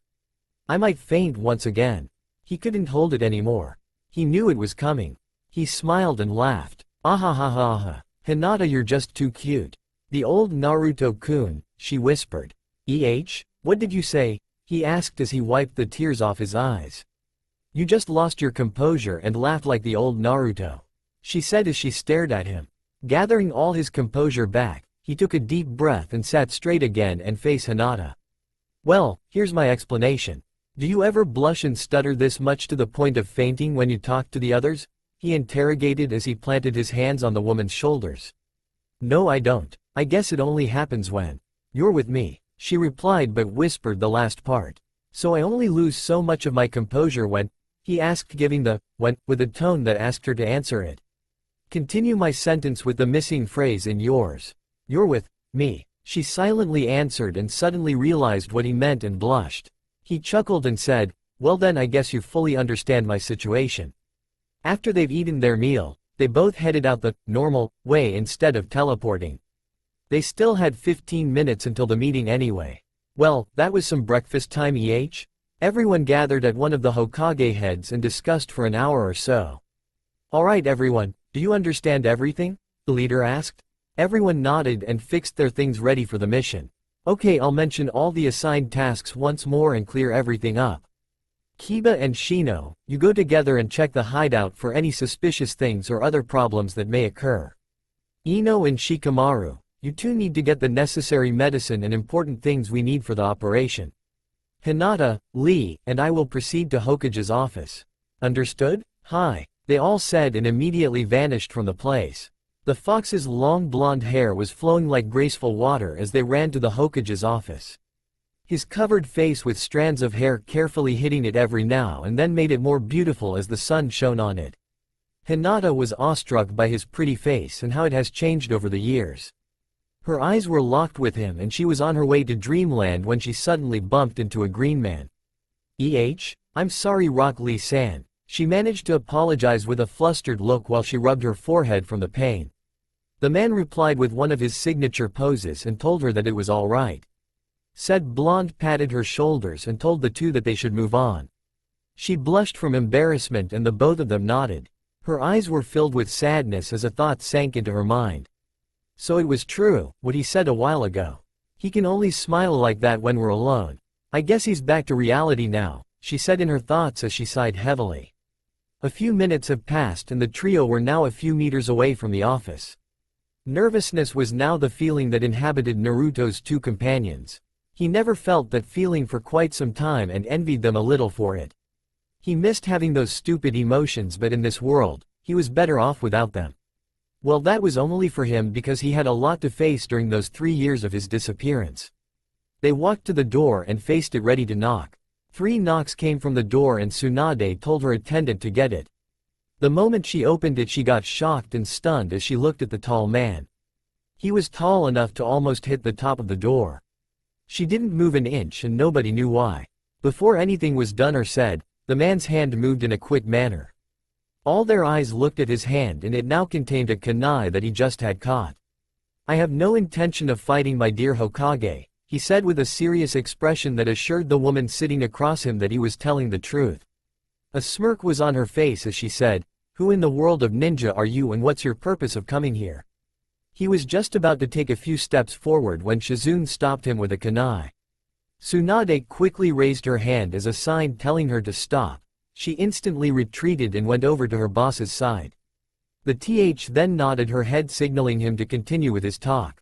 S1: I might faint once again. He couldn't hold it anymore. He knew it was coming. He smiled and laughed. Ahahaha. Hinata, you're just too cute. The old Naruto-kun, she whispered. What did you say? He asked as he wiped the tears off his eyes. You just lost your composure and laughed like the old Naruto, she said as she stared at him. Gathering all his composure back, he took a deep breath and sat straight again and faced Hinata. Well, here's my explanation. Do you ever blush and stutter this much to the point of fainting when you talk to the others? He interrogated as he planted his hands on the woman's shoulders. No, I don't. I guess it only happens when you're with me, she replied but whispered the last part. So I only lose so much of my composure when, he asked, giving the when with a tone that asked her to answer it. Continue my sentence with the missing phrase in yours. You're with me, she silently answered and suddenly realized what he meant and blushed. He chuckled and said, well then I guess you fully understand my situation. After they've eaten their meal, they both headed out the normal way instead of teleporting. They still had 15 minutes until the meeting anyway. Well, that was some breakfast time. Everyone gathered at one of the Hokage heads and discussed for an hour or so. Alright everyone, do you understand everything? The leader asked. Everyone nodded and fixed their things ready for the mission. Okay, I'll mention all the assigned tasks once more and clear everything up. Kiba and Shino, you go together and check the hideout for any suspicious things or other problems that may occur. Ino and Shikamaru, you two need to get the necessary medicine and important things we need for the operation. Hinata, Lee, and I will proceed to Hokage's office. Understood? Hi, they all said and immediately vanished from the place. The fox's long blonde hair was flowing like graceful water as they ran to the Hokage's office. His covered face with strands of hair carefully hitting it every now and then made it more beautiful as the sun shone on it. Hinata was awestruck by his pretty face and how it has changed over the years. Her eyes were locked with him and she was on her way to dreamland when she suddenly bumped into a green man. I'm sorry Rock Lee-san. She managed to apologize with a flustered look while she rubbed her forehead from the pain. The man replied with one of his signature poses and told her that it was all right. Said blonde patted her shoulders and told the two that they should move on. She blushed from embarrassment and the both of them nodded. Her eyes were filled with sadness as a thought sank into her mind. So it was true, what he said a while ago. He can only smile like that when we're alone. I guess he's back to reality now, she said in her thoughts as she sighed heavily. A few minutes have passed and the trio were now a few meters away from the office. Nervousness was now the feeling that inhabited Naruto's two companions. He never felt that feeling for quite some time and envied them a little for it. He missed having those stupid emotions, but in this world, he was better off without them. Well, that was only for him because he had a lot to face during those 3 years of his disappearance. They walked to the door and faced it ready to knock. 3 knocks came from the door and Tsunade told her attendant to get it. The moment she opened it she got shocked and stunned as she looked at the tall man. He was tall enough to almost hit the top of the door. She didn't move an inch and nobody knew why. Before anything was done or said, the man's hand moved in a quick manner. All their eyes looked at his hand and it now contained a kunai that he just had caught. I have no intention of fighting my dear Hokage, he said with a serious expression that assured the woman sitting across him that he was telling the truth. A smirk was on her face as she said, who in the world of ninja are you and what's your purpose of coming here? He was just about to take a few steps forward when Shizune stopped him with a kunai. Tsunade quickly raised her hand as a sign telling her to stop. She instantly retreated and went over to her boss's side. The th then nodded her head signaling him to continue with his talk.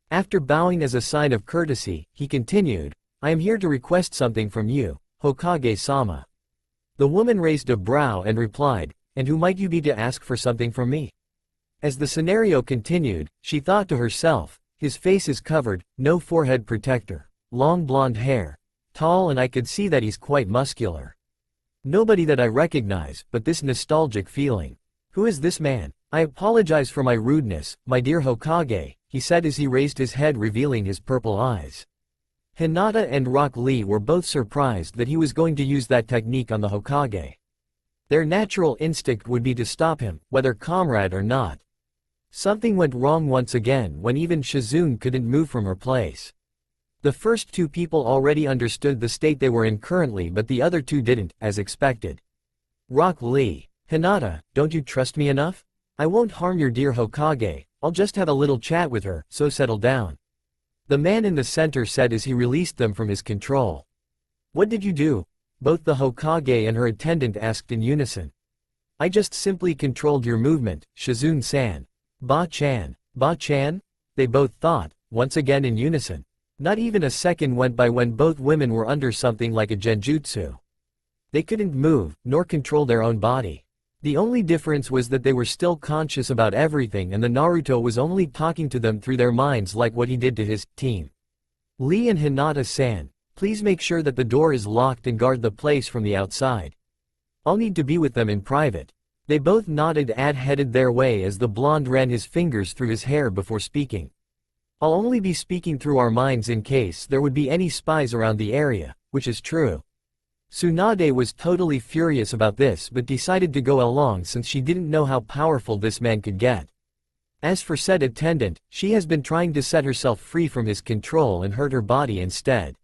S1: After bowing as a sign of courtesy, he continued, I am here to request something from you, Hokage-sama. The woman raised a brow and replied, and who might you be to ask for something from me? As the scenario continued, she thought to herself, his face is covered, no forehead protector, long blonde hair, tall and I could see that he's quite muscular. Nobody that I recognize, but this nostalgic feeling. Who is this man? I apologize for my rudeness, my dear Hokage, he said as he raised his head revealing his purple eyes. Hinata and Rock Lee were both surprised that he was going to use that technique on the Hokage. Their natural instinct would be to stop him, whether comrade or not. Something went wrong once again when even Shizune couldn't move from her place. The first two people already understood the state they were in currently, but the other two didn't, as expected. Rock Lee. Hinata, don't you trust me enough? I won't harm your dear Hokage, I'll just have a little chat with her, so settle down. The man in the center said as he released them from his control. What did you do? Both the Hokage and her attendant asked in unison. I just simply controlled your movement, Shizune-san. Ba-chan. Ba-chan? They both thought, once again in unison. Not even a second went by when both women were under something like a genjutsu. They couldn't move, nor control their own body. The only difference was that they were still conscious about everything and the Naruto was only talking to them through their minds like what he did to his team. Lee and Hinata-san, please make sure that the door is locked and guard the place from the outside. I'll need to be with them in private. They both nodded and headed their way as the blonde ran his fingers through his hair before speaking. I'll only be speaking through our minds in case there would be any spies around the area, which is true. Tsunade was totally furious about this but decided to go along since she didn't know how powerful this man could get. As for said attendant, she has been trying to set herself free from his control and hurt her body instead.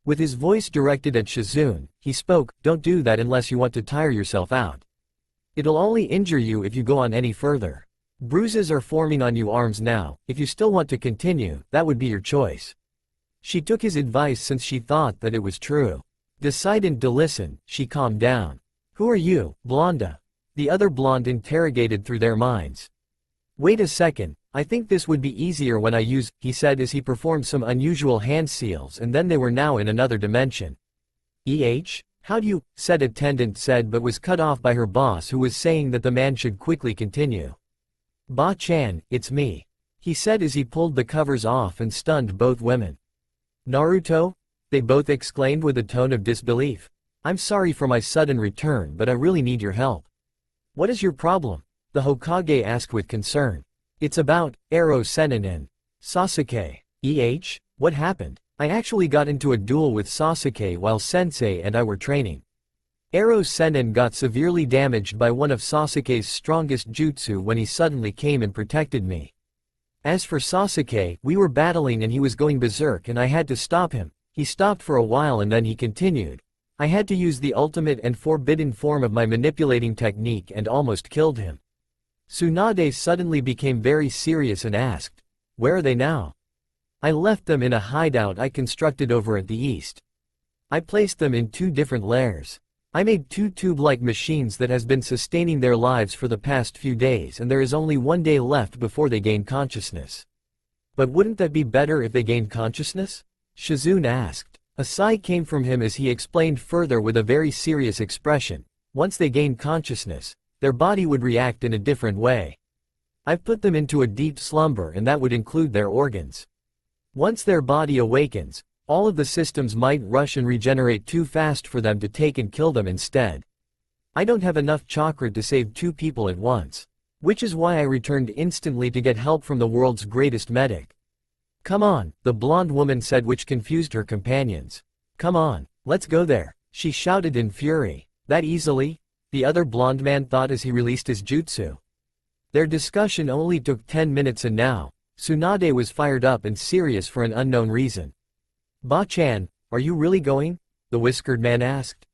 S1: With his voice directed at Shizune, he spoke, don't do that unless you want to tire yourself out. It'll only injure you if you go on any further. Bruises are forming on your arms now, if you still want to continue, that would be your choice. She took his advice since she thought that it was true. Deciding to listen, she calmed down. Who are you, Blonda? The other blonde interrogated through their minds. Wait a second, I think this would be easier when I use, he said as he performed some unusual hand seals and then they were now in another dimension. How do you, said attendant said but was cut off by her boss who was saying that the man should quickly continue. Ba-chan, it's me. He said as he pulled the covers off and stunned both women. Naruto? They both exclaimed with a tone of disbelief. I'm sorry for my sudden return but I really need your help. What is your problem? The Hokage asked with concern. It's about, Ero Sennin and Sasuke. What happened? I actually got into a duel with Sasuke while Sensei and I were training. Ero Sennin got severely damaged by one of Sasuke's strongest jutsu when he suddenly came and protected me. As for Sasuke, we were battling and he was going berserk and I had to stop him. He stopped for a while and then he continued. I had to use the ultimate and forbidden form of my manipulating technique and almost killed him. Tsunade suddenly became very serious and asked, where are they now? I left them in a hideout I constructed over at the east. I placed them in 2 different layers. I made 2 tube-like machines that has been sustaining their lives for the past few days and there is only 1 day left before they gain consciousness. But wouldn't that be better if they gained consciousness? Shizune asked. A sigh came from him as he explained further with a very serious expression. Once they gained consciousness, their body would react in a different way. I've put them into a deep slumber and that would include their organs. Once their body awakens, all of the systems might rush and regenerate too fast for them to take and kill them instead. I don't have enough chakra to save 2 people at once. Which is why I returned instantly to get help from the world's greatest medic. Come on, the blonde woman said, which confused her companions. Come on, let's go there, she shouted in fury. That easily? The other blonde man thought as he released his jutsu. Their discussion only took 10 minutes and now, Tsunade was fired up and serious for an unknown reason. Ba-chan, are you really going? The whiskered man asked.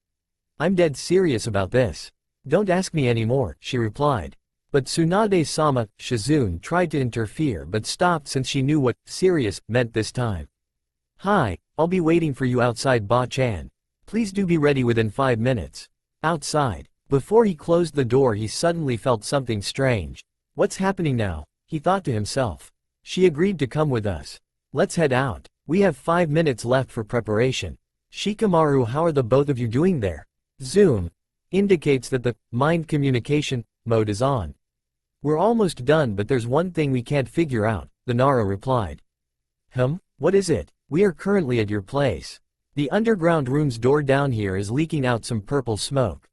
S1: I'm dead serious about this. Don't ask me anymore, she replied. But Tsunade-sama, Shizune tried to interfere but stopped since she knew what serious meant this time. Hi, I'll be waiting for you outside, Ba-chan. Please do be ready within 5 minutes. Outside. Before he closed the door he suddenly felt something strange. What's happening now? He thought to himself. She agreed to come with us. Let's head out. We have 5 minutes left for preparation. Shikamaru, how are the both of you doing there? Zoom indicates that the mind communication mode is on. We're almost done but there's one thing we can't figure out, the Nara replied. What is it? We are currently at your place. The underground room's door down here is leaking out some purple smoke.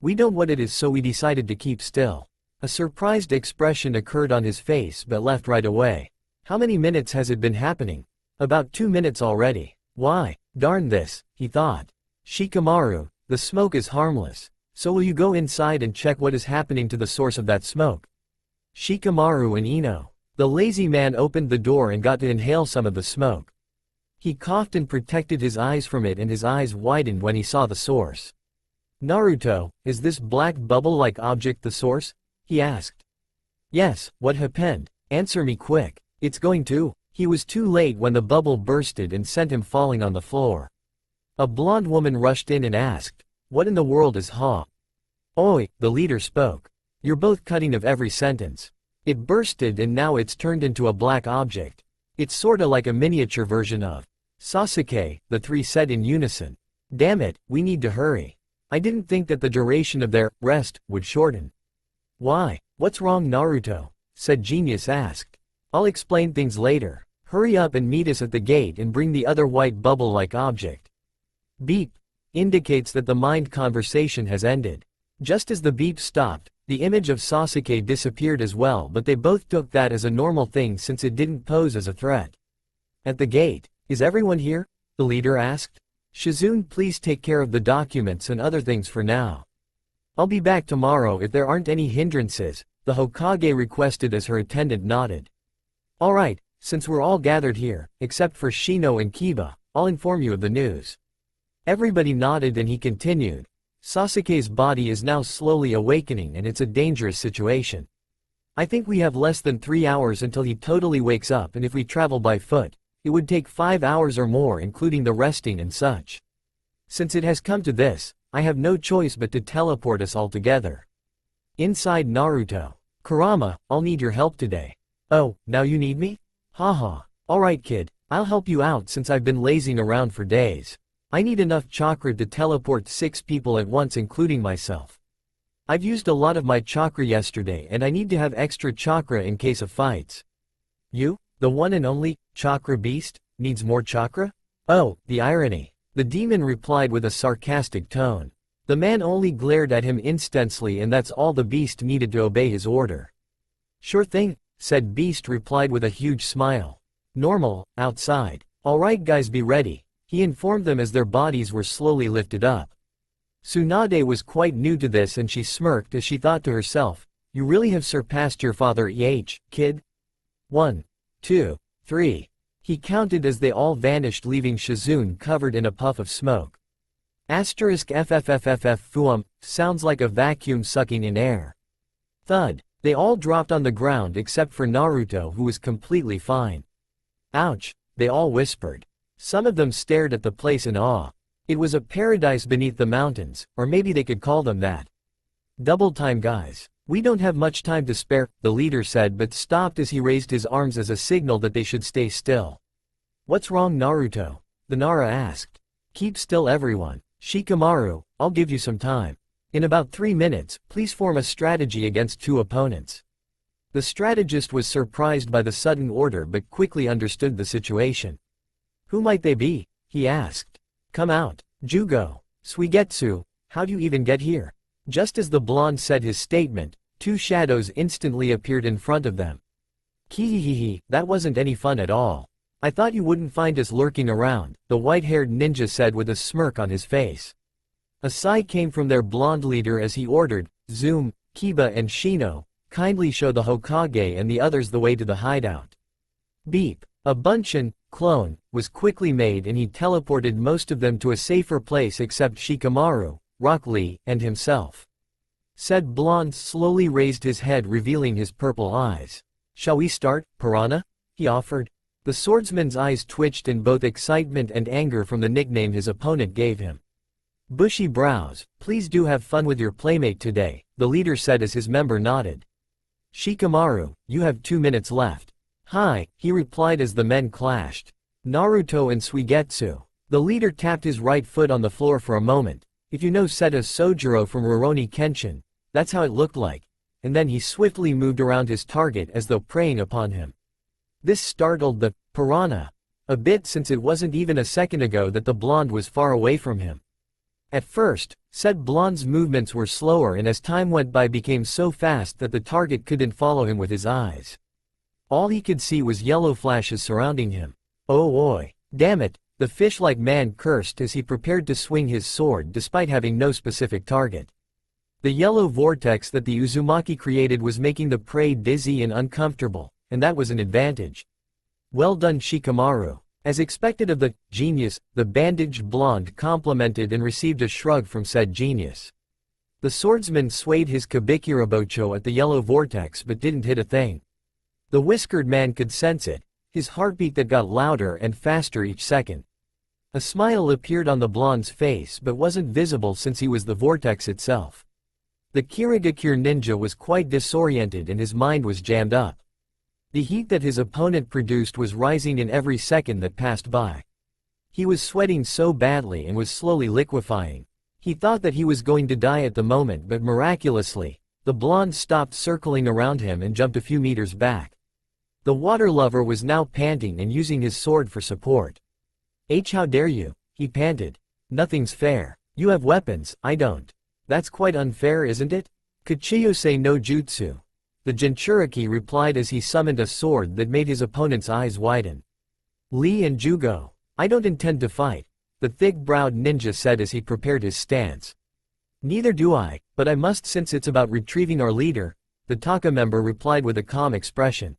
S1: We don't know what it is, so we decided to keep still. A surprised expression occurred on his face but left right away. How many minutes has it been happening? About 2 minutes already. Why? Darn this, he thought. Shikamaru, the smoke is harmless. So will you go inside and check what is happening to the source of that smoke? Shikamaru and Ino. The lazy man opened the door and got to inhale some of the smoke. He coughed and protected his eyes from it, and his eyes widened when he saw the source. Naruto, is this black bubble-like object the source? He asked. Yes, what happened? Answer me quick. It's going to. He was too late when the bubble bursted and sent him falling on the floor. A blonde woman rushed in and asked, "What in the world is Ha?" Oi, the leader spoke. You're both cutting of every sentence. It bursted and now it's turned into a black object. It's sorta like a miniature version of Sasuke, the three said in unison. Damn it, we need to hurry. I didn't think that the duration of their rest would shorten. Why? What's wrong, Naruto? Said Genius asked. I'll explain things later. Hurry up and meet us at the gate and bring the other white bubble-like object. Beep. Indicates that the mind conversation has ended. Just as the beep stopped, the image of Sasuke disappeared as well, but they both took that as a normal thing since it didn't pose as a threat. At the gate, is everyone here? The leader asked. Shizune, please take care of the documents and other things for now. I'll be back tomorrow if there aren't any hindrances, the Hokage requested as her attendant nodded. Alright, since we're all gathered here, except for Shino and Kiba, I'll inform you of the news. Everybody nodded and he continued. Sasuke's body is now slowly awakening and it's a dangerous situation. I think we have less than 3 hours until he totally wakes up, and if we travel by foot, it would take 5 hours or more including the resting and such. Since it has come to this, I have no choice but to teleport us all together. Inside Naruto. Kurama, I'll need your help today. Oh, now you need me? Haha. Alright kid, I'll help you out since I've been lazing around for days. I need enough chakra to teleport 6 people at once including myself. I've used a lot of my chakra yesterday and I need to have extra chakra in case of fights. You, the one and only, chakra beast, needs more chakra? Oh, the irony. The demon replied with a sarcastic tone. The man only glared at him instantly, and that's all the beast needed to obey his order. Sure thing, said Beast replied with a huge smile. Normal, outside. Alright guys, be ready. He informed them as their bodies were slowly lifted up. Tsunade was quite new to this and she smirked as she thought to herself, you really have surpassed your father, kid? 1, 2, 3. He counted as they all vanished, leaving Shizune covered in a puff of smoke. FFFFF sounds like a vacuum sucking in air. Thud. They all dropped on the ground except for Naruto, who was completely fine. Ouch, they all whispered. Some of them stared at the place in awe. It was a paradise beneath the mountains, or maybe they could call them that. Double time guys. We don't have much time to spare, the leader said, but stopped as he raised his arms as a signal that they should stay still. What's wrong, Naruto? The Nara asked. Keep still everyone. Shikamaru, I'll give you some time. In about 3 minutes, please form a strategy against 2 opponents. The strategist was surprised by the sudden order but quickly understood the situation. Who might they be? He asked. Come out. Jugo. Suigetsu, how'd you even get here? Just as the blonde said his statement, 2 shadows instantly appeared in front of them. Kihihihi, that wasn't any fun at all. I thought you wouldn't find us lurking around, the white-haired ninja said with a smirk on his face. A sigh came from their blonde leader as he ordered, Zoom, Kiba and Shino, kindly show the Hokage and the others the way to the hideout. Beep. A Bunshin, clone, was quickly made and he teleported most of them to a safer place except Shikamaru, Rock Lee, and himself. Said blonde slowly raised his head revealing his purple eyes. Shall we start, Piranha? He offered. The swordsman's eyes twitched in both excitement and anger from the nickname his opponent gave him. Bushy brows, please do have fun with your playmate today, the leader said as his member nodded. Shikamaru, you have 2 minutes left. Hi, he replied as the men clashed. Naruto and Suigetsu. The leader tapped his right foot on the floor for a moment. If you know Seta Sojiro from Rurouni Kenshin, that's how it looked like. And then he swiftly moved around his target as though preying upon him. This startled the Piranha, A bit, since it wasn't even a second ago that the blonde was far away from him. At first, said blonde's movements were slower, and as time went by became so fast that the target couldn't follow him with his eyes. All he could see was yellow flashes surrounding him. Oh oi! Damn it! The fish-like man cursed as he prepared to swing his sword despite having no specific target. The yellow vortex that the Uzumaki created was making the prey dizzy and uncomfortable, and that was an advantage. Well done, Shikamaru. As expected of the genius, the bandaged blonde complimented and received a shrug from said genius. The swordsman swayed his kabikirabocho at the yellow vortex but didn't hit a thing. The whiskered man could sense it, his heartbeat that got louder and faster each second. A smile appeared on the blonde's face but wasn't visible since he was the vortex itself. The Kirigakure ninja was quite disoriented and his mind was jammed up. The heat that his opponent produced was rising in every second that passed by. He was sweating so badly and was slowly liquefying. He thought that he was going to die at the moment, but miraculously, the blonde stopped circling around him and jumped a few meters back. The water lover was now panting and using his sword for support. How dare you, he panted. Nothing's fair. You have weapons, I don't. That's quite unfair, isn't it? Kuchiyose no jutsu. The Jinchuriki replied as he summoned a sword that made his opponent's eyes widen. Lee and Jugo. I don't intend to fight, the thick-browed ninja said as he prepared his stance. Neither do I, but I must since it's about retrieving our leader, the Taka member replied with a calm expression.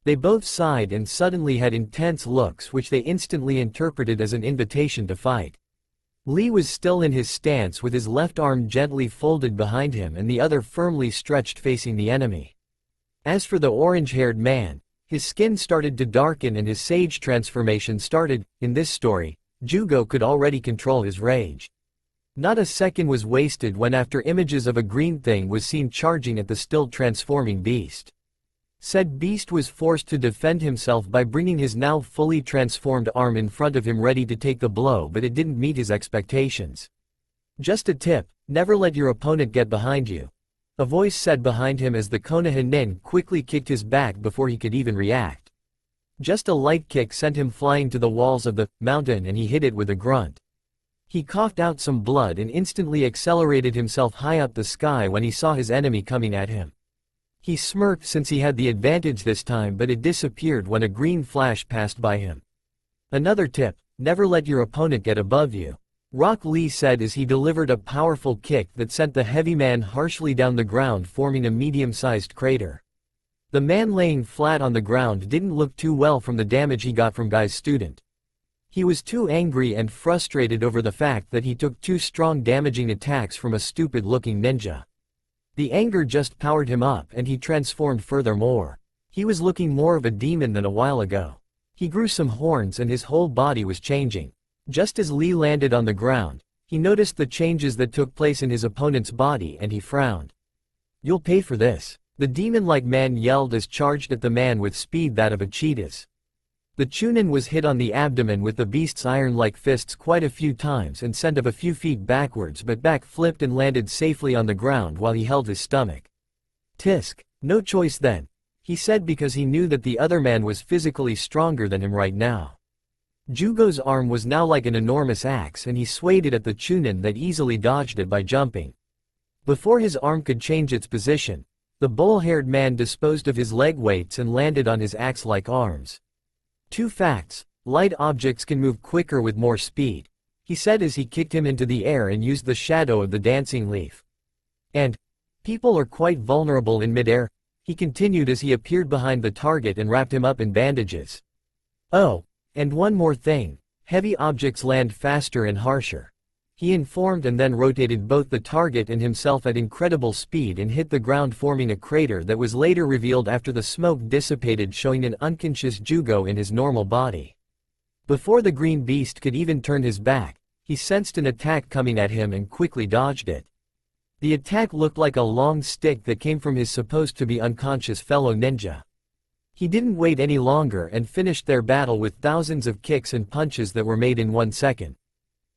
S1: They both sighed and suddenly had intense looks which they instantly interpreted as an invitation to fight. Lee was still in his stance with his left arm gently folded behind him and the other firmly stretched facing the enemy. As for the orange-haired man, his skin started to darken and his sage transformation started. In this story, Jugo could already control his rage. Not a second was wasted when after images of a green thing was seen charging at the still transforming beast. Said beast was forced to defend himself by bringing his now fully transformed arm in front of him ready to take the blow, but it didn't meet his expectations. Just a tip, never let your opponent get behind you, a voice said behind him as the Konoha nin quickly kicked his back before he could even react. Just a light kick sent him flying to the walls of the mountain and he hit it with a grunt. He coughed out some blood and instantly accelerated himself high up the sky when he saw his enemy coming at him. He smirked since he had the advantage this time, but it disappeared when a green flash passed by him. Another tip, never let your opponent get above you, Rock Lee said as he delivered a powerful kick that sent the heavy man harshly down the ground, forming a medium-sized crater. The man laying flat on the ground didn't look too well from the damage he got from Guy's student. He was too angry and frustrated over the fact that he took two strong damaging attacks from a stupid-looking ninja. The anger just powered him up and he transformed furthermore. He was looking more of a demon than a while ago. He grew some horns and his whole body was changing. Just as Lee landed on the ground, he noticed the changes that took place in his opponent's body and he frowned. You'll pay for this, the demon-like man yelled as charged at the man with speed that of a cheetah's. The Chunin was hit on the abdomen with the beast's iron-like fists quite a few times and sent a few feet backwards, but back flipped and landed safely on the ground while he held his stomach. Tisk, no choice then, he said because he knew that the other man was physically stronger than him right now. Jugo's arm was now like an enormous axe and he swayed it at the Chunin that easily dodged it by jumping. Before his arm could change its position, the bull-haired man disposed of his leg weights and landed on his axe-like arms. Two facts, light objects can move quicker with more speed, he said as he kicked him into the air and used the shadow of the dancing leaf. And people are quite vulnerable in midair, he continued as he appeared behind the target and wrapped him up in bandages. Oh, and one more thing, heavy objects land faster and harsher, he informed, and then rotated both the target and himself at incredible speed and hit the ground, forming a crater that was later revealed after the smoke dissipated, showing an unconscious Jugo in his normal body. Before the green beast could even turn his back, he sensed an attack coming at him and quickly dodged it. The attack looked like a long stick that came from his supposed to be unconscious fellow ninja. He didn't wait any longer and finished their battle with thousands of kicks and punches that were made in 1 second.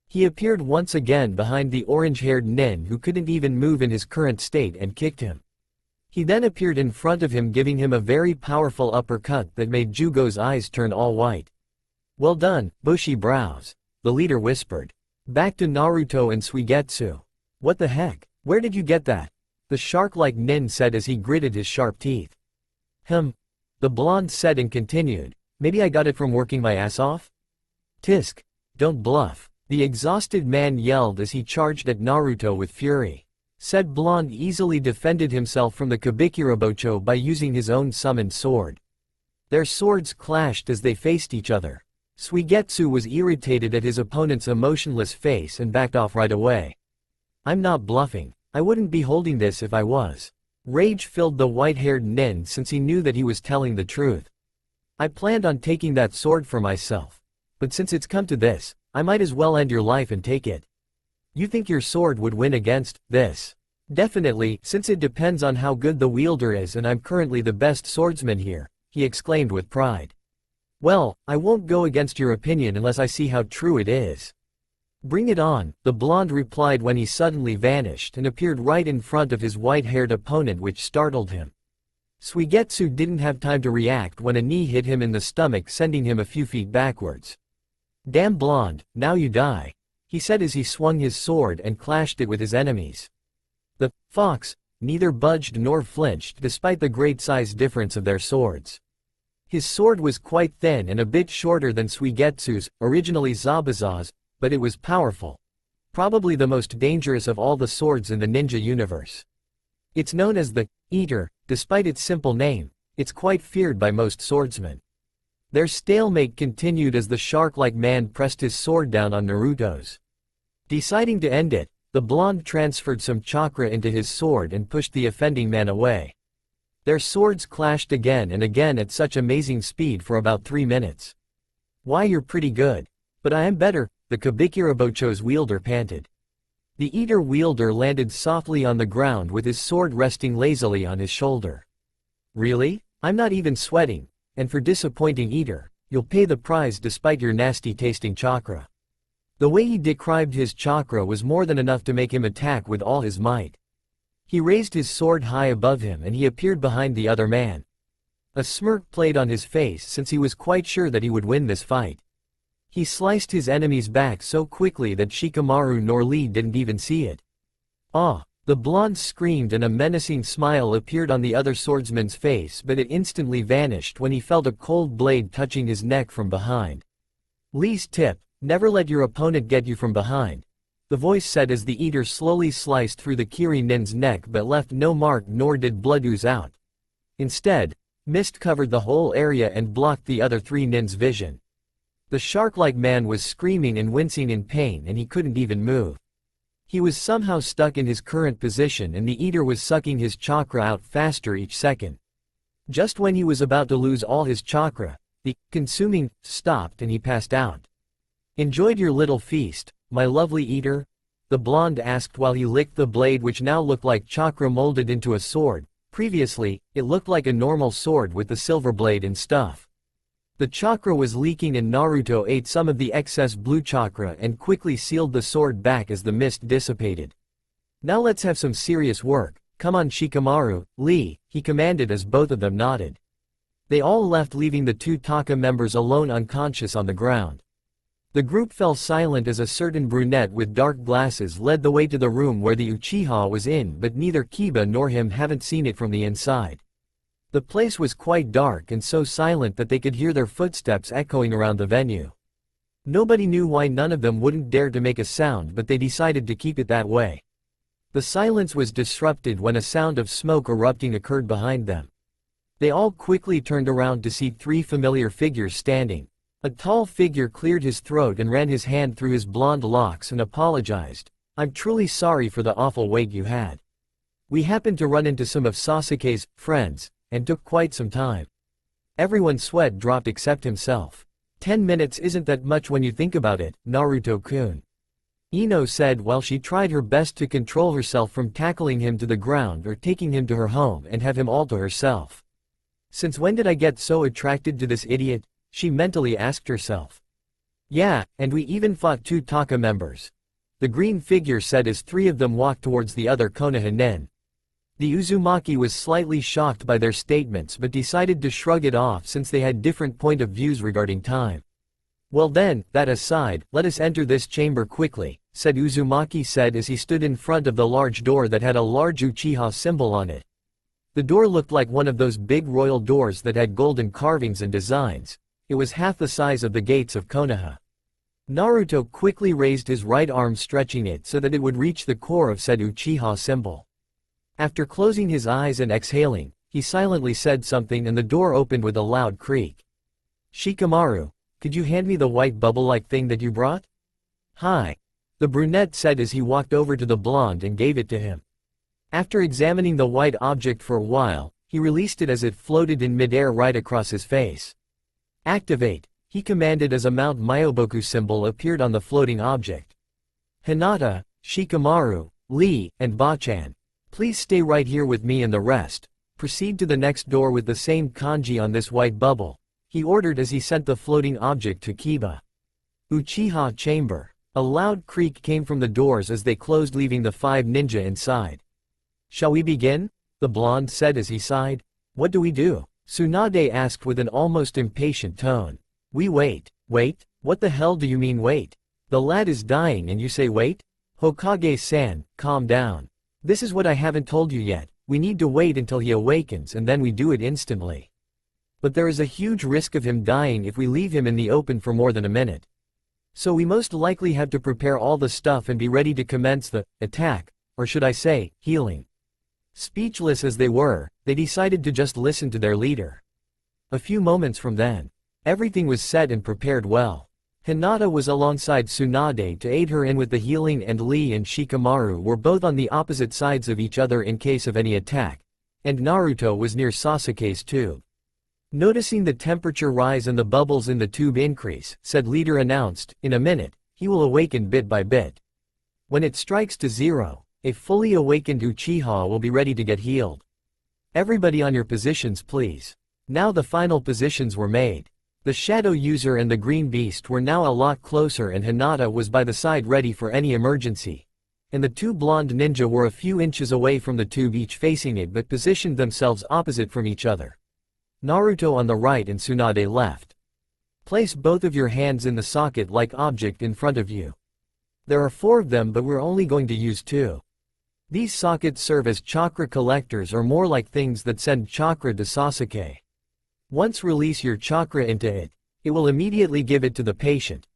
S1: He appeared once again behind the orange-haired nin who couldn't even move in his current state and kicked him. He then appeared in front of him, giving him a very powerful uppercut that made Jugo's eyes turn all white. Well done, bushy brows, the leader whispered. Back to Naruto and Suigetsu. What the heck? Where did you get that? The shark-like nin said as he gritted his sharp teeth. The blonde said and continued, maybe I got it from working my ass off? Tisk. Don't bluff. The exhausted man yelled as he charged at Naruto with fury. Said blonde easily defended himself from the Kabikirabocho by using his own summoned sword. Their swords clashed as they faced each other. Suigetsu was irritated at his opponent's emotionless face and backed off right away. I'm not bluffing. I wouldn't be holding this if I was. Rage filled the white-haired nin since he knew that he was telling the truth. I planned on taking that sword for myself. But since it's come to this, I might as well end your life and take it. You think your sword would win against this? Definitely, since it depends on how good the wielder is and I'm currently the best swordsman here, he exclaimed with pride. Well, I won't go against your opinion unless I see how true it is. Bring it on, the blonde replied when he suddenly vanished and appeared right in front of his white-haired opponent, which startled him. Suigetsu didn't have time to react when a knee hit him in the stomach, sending him a few feet backwards. Damn blonde, now you die, he said as he swung his sword and clashed it with his enemies. The fox neither budged nor flinched despite the great size difference of their swords. His sword was quite thin and a bit shorter than Suigetsu's, originally Zabuza's, but it was powerful. Probably the most dangerous of all the swords in the ninja universe. It's known as the Eater. Despite its simple name, it's quite feared by most swordsmen. Their stalemate continued as the shark-like man pressed his sword down on Naruto's. Deciding to end it, the blonde transferred some chakra into his sword and pushed the offending man away. Their swords clashed again and again at such amazing speed for about 3 minutes. Why, you're pretty good. But I am better, the Kabikirabocho's wielder panted. The Eater wielder landed softly on the ground with his sword resting lazily on his shoulder. Really? I'm not even sweating, and for disappointing Eater, you'll pay the price despite your nasty-tasting chakra. The way he decried his chakra was more than enough to make him attack with all his might. He raised his sword high above him and he appeared behind the other man. A smirk played on his face since he was quite sure that he would win this fight. He sliced his enemy's back so quickly that Shikamaru nor Lee didn't even see it. Ah! The blonde screamed and a menacing smile appeared on the other swordsman's face, but it instantly vanished when he felt a cold blade touching his neck from behind. Lee's tip: never let your opponent get you from behind, the voice said as the Eater slowly sliced through the Kiri nin's neck but left no mark nor did blood ooze out. Instead, mist covered the whole area and blocked the other 3 nins' vision. The shark-like man was screaming and wincing in pain and he couldn't even move. He was somehow stuck in his current position and the Eater was sucking his chakra out faster each second. Just when he was about to lose all his chakra, the consuming stopped and he passed out. Enjoyed your little feast, my lovely Eater? The blonde asked while he licked the blade, which now looked like chakra molded into a sword. Previously, it looked like a normal sword with the silver blade and stuff. The chakra was leaking and Naruto ate some of the excess blue chakra and quickly sealed the sword back as the mist dissipated. Now let's have some serious work. Come on Shikamaru, Lee, he commanded as both of them nodded. They all left, leaving the 2 Taka members alone unconscious on the ground. The group fell silent as a certain brunette with dark glasses led the way to the room where the Uchiha was in, but neither Kiba nor him haven't seen it from the inside. The place was quite dark and so silent that they could hear their footsteps echoing around the venue. Nobody knew why none of them wouldn't dare to make a sound, but they decided to keep it that way. The silence was disrupted when a sound of smoke erupting occurred behind them. They all quickly turned around to see 3 familiar figures standing. A tall figure cleared his throat and ran his hand through his blonde locks and apologized. I'm truly sorry for the awful wait you had. We happened to run into some of Sasuke's friends, and took quite some time. Everyone's sweat dropped except himself. 10 minutes isn't that much when you think about it, Naruto-kun. Ino said while she tried her best to control herself from tackling him to the ground or taking him to her home and have him all to herself. Since when did I get so attracted to this idiot? She mentally asked herself. Yeah, and we even fought 2 Taka members. The green figure said as 3 of them walked towards the other Konoha nin. The Uzumaki was slightly shocked by their statements but decided to shrug it off since they had different point of views regarding time. Well then, that aside, let us enter this chamber quickly, said Uzumaki said as he stood in front of the large door that had a large Uchiha symbol on it. The door looked like one of those big royal doors that had golden carvings and designs. It was half the size of the gates of Konoha. Naruto quickly raised his right arm, stretching it so that it would reach the core of said Uchiha symbol. After closing his eyes and exhaling, he silently said something and the door opened with a loud creak. Shikamaru, could you hand me the white bubble-like thing that you brought? Hi. The brunette said as he walked over to the blonde and gave it to him. After examining the white object for a while, he released it as it floated in midair right across his face. Activate, he commanded as a Mount Myoboku symbol appeared on the floating object. Hinata, Shikamaru, Lee, and Bachan, please stay right here with me and the rest. Proceed to the next door with the same kanji on this white bubble, he ordered as he sent the floating object to Kiba. Uchiha Chamber. A loud creak came from the doors as they closed, leaving the 5 ninja inside. Shall we begin? The blonde said as he sighed. What do we do? Tsunade asked with an almost impatient tone. We wait. Wait? What the hell do you mean wait? The lad is dying and you say wait? Hokage-san, calm down. This is what I haven't told you yet. We need to wait until he awakens and then we do it instantly. But there is a huge risk of him dying if we leave him in the open for more than a minute. So we most likely have to prepare all the stuff and be ready to commence the attack, or should I say, healing. Speechless as they were, they decided to just listen to their leader. A few moments from then, everything was set and prepared well. Hinata was alongside Tsunade to aid her in with the healing, and Lee and Shikamaru were both on the opposite sides of each other in case of any attack, and Naruto was near Sasuke's tube. Noticing the temperature rise and the bubbles in the tube increase, said leader announced, in a minute, he will awaken bit by bit. When it strikes to 0, a fully awakened Uchiha will be ready to get healed. Everybody on your positions please. Now the final positions were made. The shadow user and the green beast were now a lot closer and Hinata was by the side ready for any emergency. And the 2 blonde ninja were a few inches away from the tube, each facing it, but positioned themselves opposite from each other. Naruto on the right and Tsunade left. Place both of your hands in the socket-like object in front of you. There are 4 of them, but we're only going to use 2. These sockets serve as chakra collectors, or more like things that send chakra to Sasuke. Once release your chakra into it, it will immediately give it to the patient.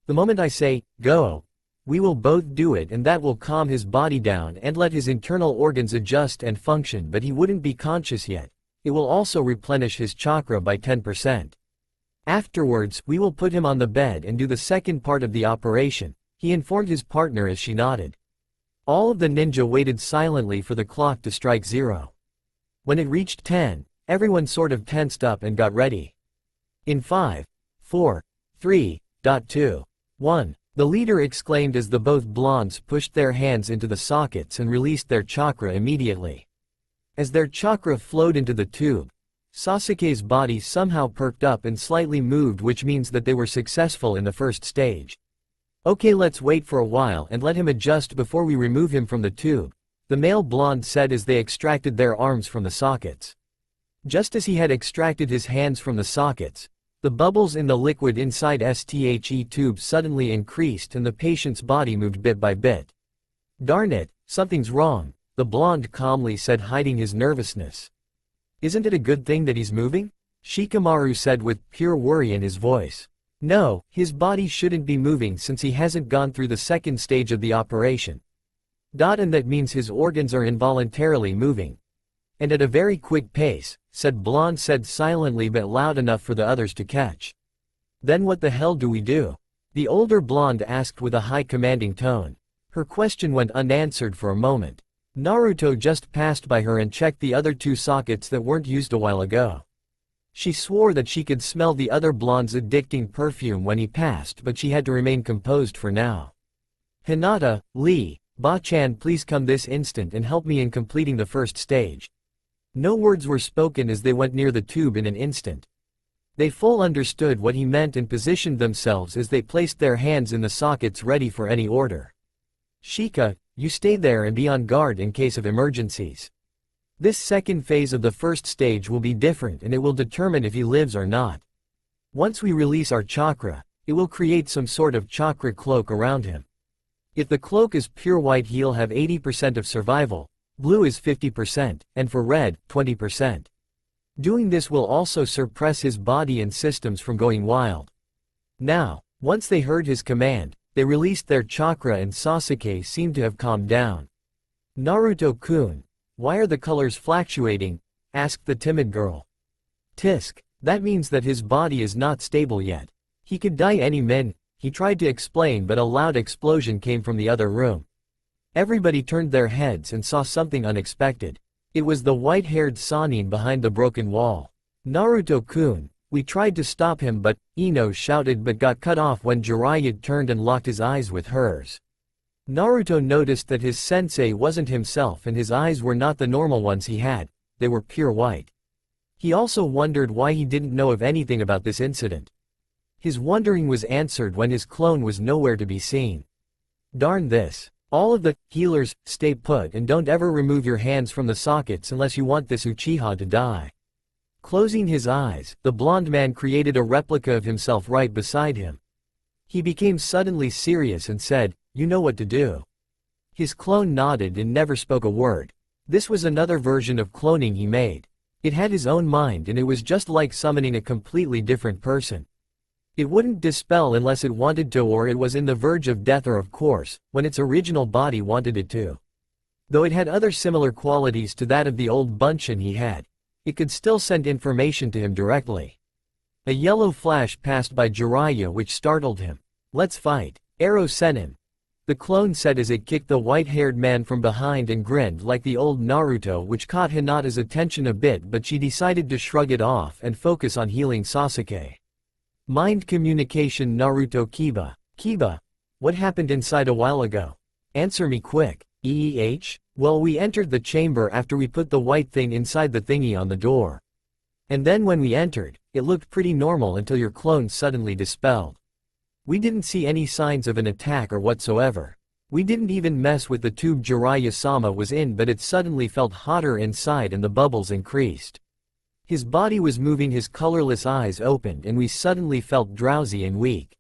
S1: The moment I say, go, we will both do it, and that will calm his body down and let his internal organs adjust and function, but he wouldn't be conscious yet. It will also replenish his chakra by 10%. Afterwards, we will put him on the bed and do the second part of the operation, he informed his partner as she nodded. All of the ninja waited silently for the clock to strike 0. When it reached 10, everyone sort of tensed up and got ready. In 5, 4, 3, 2, 1, the leader exclaimed as the both blondes pushed their hands into the sockets and released their chakra immediately. As their chakra flowed into the tube, Sasuke's body somehow perked up and slightly moved, which means that they were successful in the first stage. Okay, let's wait for a while and let him adjust before we remove him from the tube, the male blonde said as they extracted their arms from the sockets. Just as he had extracted his hands from the sockets, the bubbles in the liquid inside STHE tube suddenly increased and the patient's body moved bit by bit. Darn it, something's wrong, the blonde calmly said, hiding his nervousness. Isn't it a good thing that he's moving? Shikamaru said with pure worry in his voice. No, his body shouldn't be moving since he hasn't gone through the second stage of the operation. And that means his organs are involuntarily moving. And at a very quick pace, said blonde said silently but loud enough for the others to catch. Then what the hell do we do? The older blonde asked with a high commanding tone. Her question went unanswered for a moment. Naruto just passed by her and checked the other 2 sockets that weren't used a while ago. She swore that she could smell the other blonde's addicting perfume when he passed, but she had to remain composed for now. Hinata, Lee, Bachan, please come this instant and help me in completing the first stage. No words were spoken as they went near the tube in an instant. They full understood what he meant and positioned themselves as they placed their hands in the sockets ready for any order. Shika, you stay there and be on guard in case of emergencies. This second phase of the first stage will be different and it will determine if he lives or not. Once we release our chakra, it will create some sort of chakra cloak around him. If the cloak is pure white, he'll have 80% of survival, blue is 50%, and for red, 20%. Doing this will also suppress his body and systems from going wild. Now, once they heard his command, they released their chakra and Sasuke seemed to have calmed down. "Naruto-kun, why are the colors fluctuating?" asked the timid girl. "Tisk, that means that his body is not stable yet. He could die any minute," he tried to explain, but a loud explosion came from the other room. Everybody turned their heads and saw something unexpected. It was the white-haired Sannin behind the broken wall. "Naruto-kun, we tried to stop him but," Ino shouted, but got cut off when Jiraiya turned and locked his eyes with hers. Naruto noticed that his sensei wasn't himself and his eyes were not the normal ones he had, they were pure white. He also wondered why he didn't know of anything about this incident. His wondering was answered when his clone was nowhere to be seen. "Darn this. All of the healers, stay put and don't ever remove your hands from the sockets unless you want this Uchiha to die." Closing his eyes, the blonde man created a replica of himself right beside him. He became suddenly serious and said, "You know what to do." His clone nodded and never spoke a word. This was another version of cloning he made. It had his own mind and it was just like summoning a completely different person. It wouldn't dispel unless it wanted to, or it was in the verge of death, or of course, when its original body wanted it to. Though it had other similar qualities to that of the old Bunshin he had, it could still send information to him directly. A yellow flash passed by Jiraiya which startled him. "Let's fight. Arrow Sennin," the clone said as it kicked the white-haired man from behind and grinned like the old Naruto, which caught Hinata's attention a bit, but she decided to shrug it off and focus on healing Sasuke. Mind communication. "Naruto Kiba. Kiba, what happened inside a while ago? Answer me quick." Well, we entered the chamber after we put the white thing inside the thingy on the door. And then when we entered, it looked pretty normal until your clone suddenly dispelled. We didn't see any signs of an attack or whatsoever. We didn't even mess with the tube Jiraiya-sama was in, but it suddenly felt hotter inside and the bubbles increased. His body was moving, his colorless eyes opened, and we suddenly felt drowsy and weak.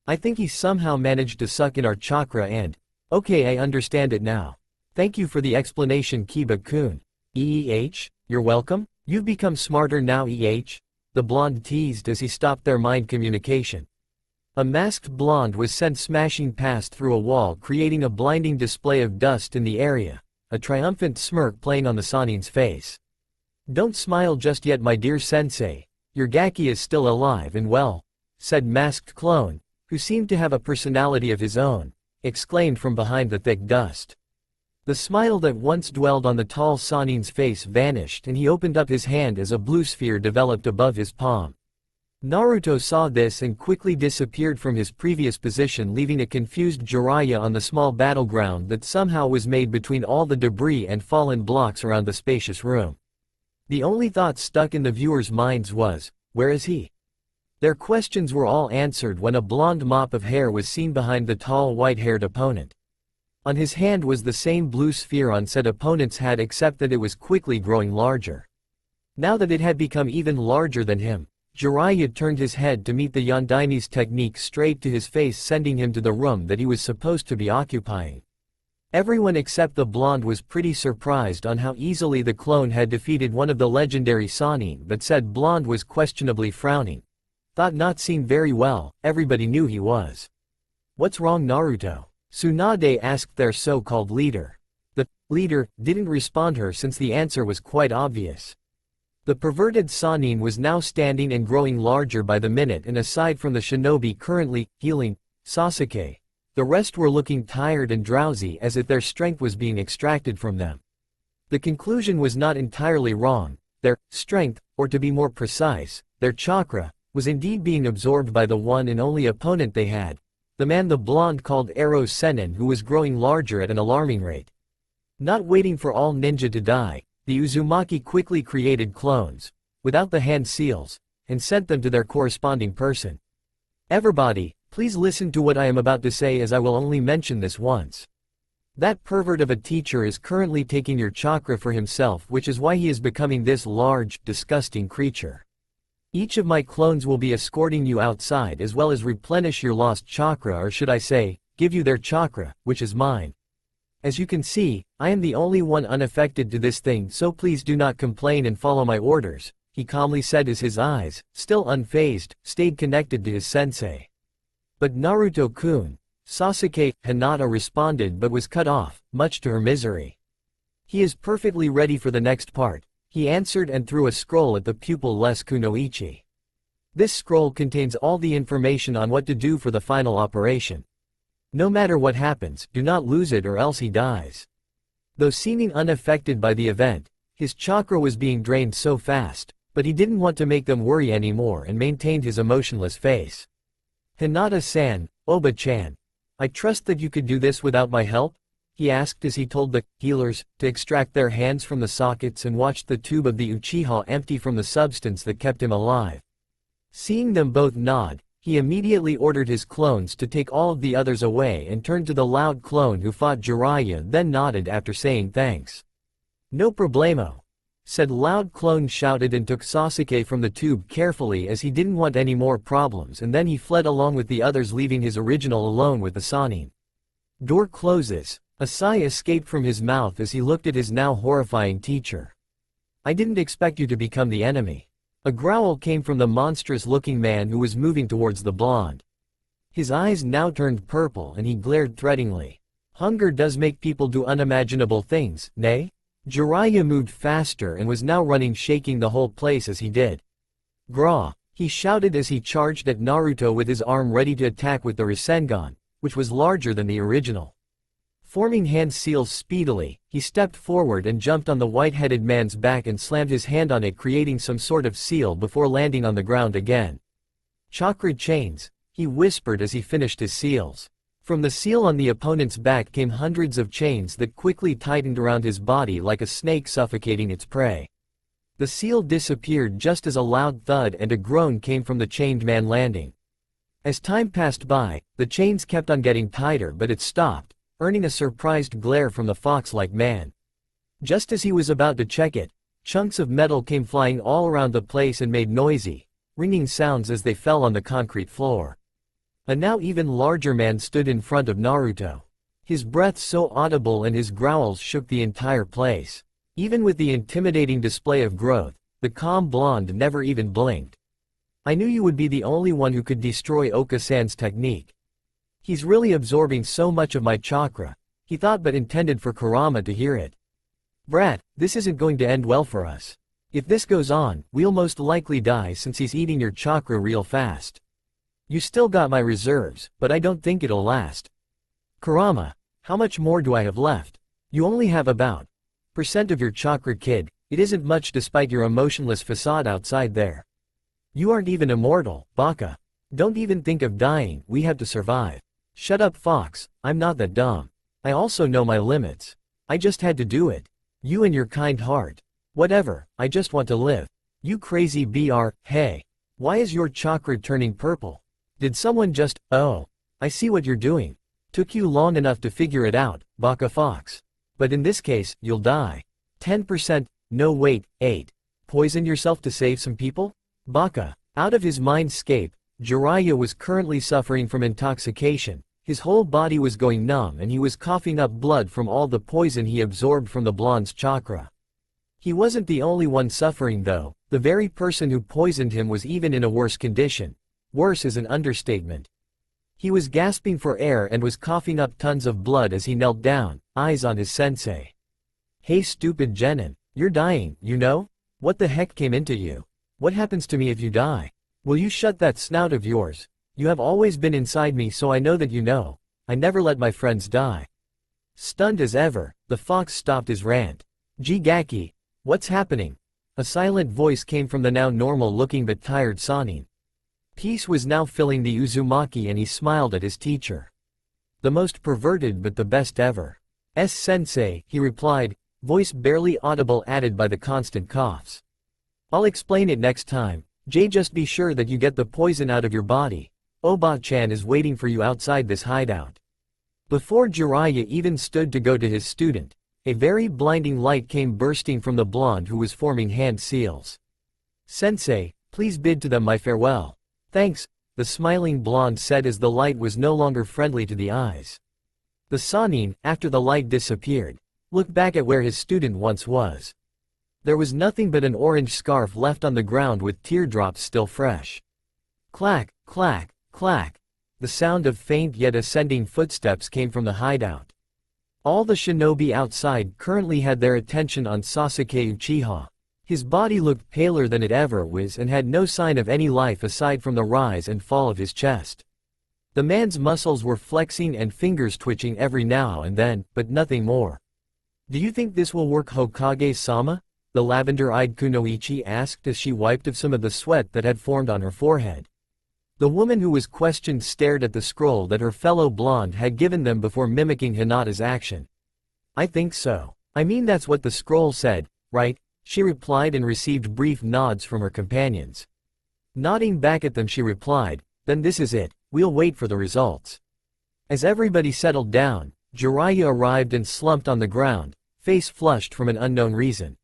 S1: I think he somehow managed to suck in our chakra and— Okay, I understand it now. Thank you for the explanation, Kiba-kun. You're welcome? You've become smarter now, the blonde teased as he stopped their mind communication. A masked blonde was sent smashing past through a wall, creating a blinding display of dust in the area, a triumphant smirk playing on the Sannin's face. "Don't smile just yet, my dear sensei. Your Gaki is still alive and well," said masked clone, who seemed to have a personality of his own, exclaimed from behind the thick dust. The smile that once dwelled on the tall Sannin's face vanished and he opened up his hand as a blue sphere developed above his palm. Naruto saw this and quickly disappeared from his previous position, leaving a confused Jiraiya on the small battleground that somehow was made between all the debris and fallen blocks around the spacious room. The only thought stuck in the viewers' minds was, where is he? Their questions were all answered when a blonde mop of hair was seen behind the tall white-haired opponent. On his hand was the same blue sphere on said opponent's head, except that it was quickly growing larger. Now that it had become even larger than him, Jiraiya turned his head to meet the Yondaini's technique straight to his face, sending him to the room that he was supposed to be occupying. Everyone except the blonde was pretty surprised on how easily the clone had defeated one of the legendary Sannin, but said blonde was questionably frowning. Thought not seen very well, everybody knew he was. "What's wrong, Naruto?" Tsunade asked their so-called leader. The leader didn't respond her since the answer was quite obvious. The perverted Sannin was now standing and growing larger by the minute, and aside from the shinobi currently healing Sasuke, the rest were looking tired and drowsy, as if their strength was being extracted from them. The conclusion was not entirely wrong. Their strength, or to be more precise, their chakra, was indeed being absorbed by the one and only opponent they had, the man the blonde called Arrow Sennin, who was growing larger at an alarming rate. Not waiting for all ninja to die, the Uzumaki quickly created clones, without the hand seals, and sent them to their corresponding person. Everybody, please listen to what I am about to say, as I will only mention this once. That pervert of a teacher is currently taking your chakra for himself, which is why he is becoming this large, disgusting creature. Each of my clones will be escorting you outside as well as replenish your lost chakra, or should I say, give you their chakra, which is mine. As you can see, I am the only one unaffected to this thing, so please do not complain and follow my orders, he calmly said as his eyes, still unfazed, stayed connected to his sensei. But Naruto-kun, Sasuke, Hinata responded but was cut off, much to her misery. He is perfectly ready for the next part, he answered and threw a scroll at the pupil-less Kunoichi. This scroll contains all the information on what to do for the final operation. No matter what happens, do not lose it or else he dies. Though seeming unaffected by the event, his chakra was being drained so fast, but he didn't want to make them worry anymore and maintained his emotionless face. Hinata-san, Oba-chan, I trust that you could do this without my help? He asked as he told the healers to extract their hands from the sockets and watched the tube of the Uchiha empty from the substance that kept him alive. Seeing them both nod, he immediately ordered his clones to take all of the others away and turned to the loud clone who fought Jiraiya, then nodded after saying thanks. No problemo, said loud clone, shouted and took Sasuke from the tube carefully as he didn't want any more problems, and then he fled along with the others, leaving his original alone with the Sannin. Door closes. A sigh escaped from his mouth as he looked at his now horrifying teacher. I didn't expect you to become the enemy. A growl came from the monstrous-looking man who was moving towards the blonde. His eyes now turned purple and he glared threateningly. Hunger does make people do unimaginable things, nay? Jiraiya moved faster and was now running, shaking the whole place as he did. Gra! He shouted as he charged at Naruto with his arm ready to attack with the Rasengan, which was larger than the original. Forming hand seals speedily, he stepped forward and jumped on the white-headed man's back and slammed his hand on it, creating some sort of seal before landing on the ground again. Chakra chains, he whispered as he finished his seals. From the seal on the opponent's back came hundreds of chains that quickly tightened around his body like a snake suffocating its prey. The seal disappeared just as a loud thud and a groan came from the chained man landing. As time passed by, the chains kept on getting tighter, but it stopped, earning a surprised glare from the fox-like man. Just as he was about to check it, chunks of metal came flying all around the place and made noisy, ringing sounds as they fell on the concrete floor. A now even larger man stood in front of Naruto. His breath so audible and his growls shook the entire place. Even with the intimidating display of growth, the calm blonde never even blinked. I knew you would be the only one who could destroy Oka-san's technique. He's really absorbing so much of my chakra, he thought, but intended for Kurama to hear it. Brat, this isn't going to end well for us. If this goes on, we'll most likely die since he's eating your chakra real fast. You still got my reserves, but I don't think it'll last. Kurama, how much more do I have left? You only have about % of your chakra, kid. It isn't much despite your emotionless facade outside there. You aren't even immortal, Baka. Don't even think of dying, we have to survive. Shut up, Fox, I'm not that dumb. I also know my limits. I just had to do it. You and your kind heart. Whatever, I just want to live. You crazy BR, hey. Why is your chakra turning purple? Did someone just, oh. I see what you're doing. Took you long enough to figure it out, Baka Fox. But in this case, you'll die. 10%, no wait, 8. Poison yourself to save some people? Baka. Out of his mindscape, Jiraiya was currently suffering from intoxication. His whole body was going numb and he was coughing up blood from all the poison he absorbed from the blonde's chakra. He wasn't the only one suffering though, the very person who poisoned him was even in a worse condition. Worse is an understatement. He was gasping for air and was coughing up tons of blood as he knelt down, eyes on his sensei. Hey stupid genin, you're dying, you know? What the heck came into you? What happens to me if you die? Will you shut that snout of yours? You have always been inside me, so I know that you know. I never let my friends die. Stunned as ever, the fox stopped his rant. Jigaki, what's happening? A silent voice came from the now normal-looking but tired Sannin. Peace was now filling the Uzumaki and he smiled at his teacher. The most perverted but the best ever. Sensei, he replied, voice barely audible added by the constant coughs. I'll explain it next time. Just be sure that you get the poison out of your body. Oba-chan is waiting for you outside this hideout. Before Jiraiya even stood to go to his student, a very blinding light came bursting from the blonde who was forming hand seals. Sensei, Please bid to them my farewell. Thanks, the smiling blonde said as the light was no longer friendly to the eyes. The Sanin, after the light disappeared, looked back at where his student once was. There was nothing but an orange scarf left on the ground with teardrops still fresh. Clack, clack, clack. The sound of faint yet ascending footsteps came from the hideout. All the shinobi outside currently had their attention on Sasuke Uchiha. His body looked paler than it ever was and had no sign of any life aside from the rise and fall of his chest. The man's muscles were flexing and fingers twitching every now and then, but nothing more. Do you think this will work, Hokage-sama? The lavender-eyed Kunoichi asked as she wiped off some of the sweat that had formed on her forehead. The woman who was questioned stared at the scroll that her fellow blonde had given them before mimicking Hinata's action. I think so. I mean, that's what the scroll said, right? She replied and received brief nods from her companions. Nodding back at them, she replied, then this is it, we'll wait for the results. As everybody settled down, Jiraiya arrived and slumped on the ground, face flushed from an unknown reason.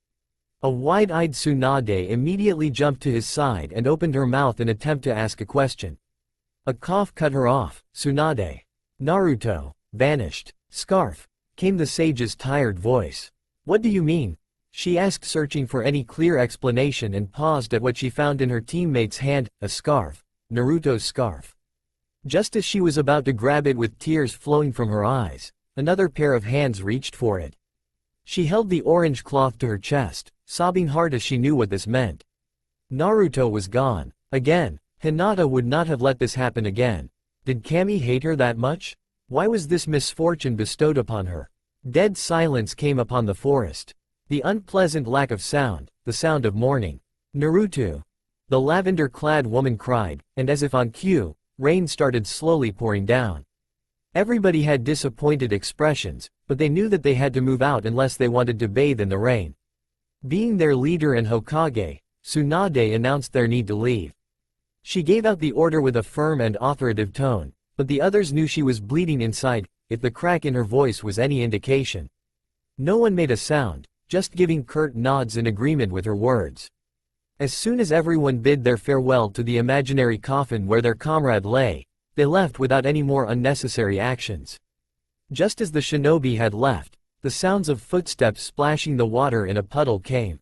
S1: A wide-eyed Tsunade immediately jumped to his side and opened her mouth in attempt to ask a question. A cough cut her off. Tsunade. Naruto. Vanished. Scarf. Came the sage's tired voice. What do you mean? She asked, searching for any clear explanation, and paused at what she found in her teammate's hand, a scarf. Naruto's scarf. Just as she was about to grab it with tears flowing from her eyes, another pair of hands reached for it. She held the orange cloth to her chest, sobbing hard as she knew what this meant. Naruto was gone. Again. Hinata would not have let this happen again. Did Kami hate her that much? Why was this misfortune bestowed upon her? Dead silence came upon the forest. The unpleasant lack of sound, the sound of mourning. Naruto! The lavender-clad woman cried, and as if on cue, rain started slowly pouring down. Everybody had disappointed expressions, but they knew that they had to move out unless they wanted to bathe in the rain. Being their leader and Hokage, Tsunade announced their need to leave. She gave out the order with a firm and authoritative tone, but the others knew she was bleeding inside, if the crack in her voice was any indication. No one made a sound, just giving curt nods in agreement with her words. As soon as everyone bid their farewell to the imaginary coffin where their comrade lay, they left without any more unnecessary actions. Just as the shinobi had left, the sounds of footsteps splashing the water in a puddle came.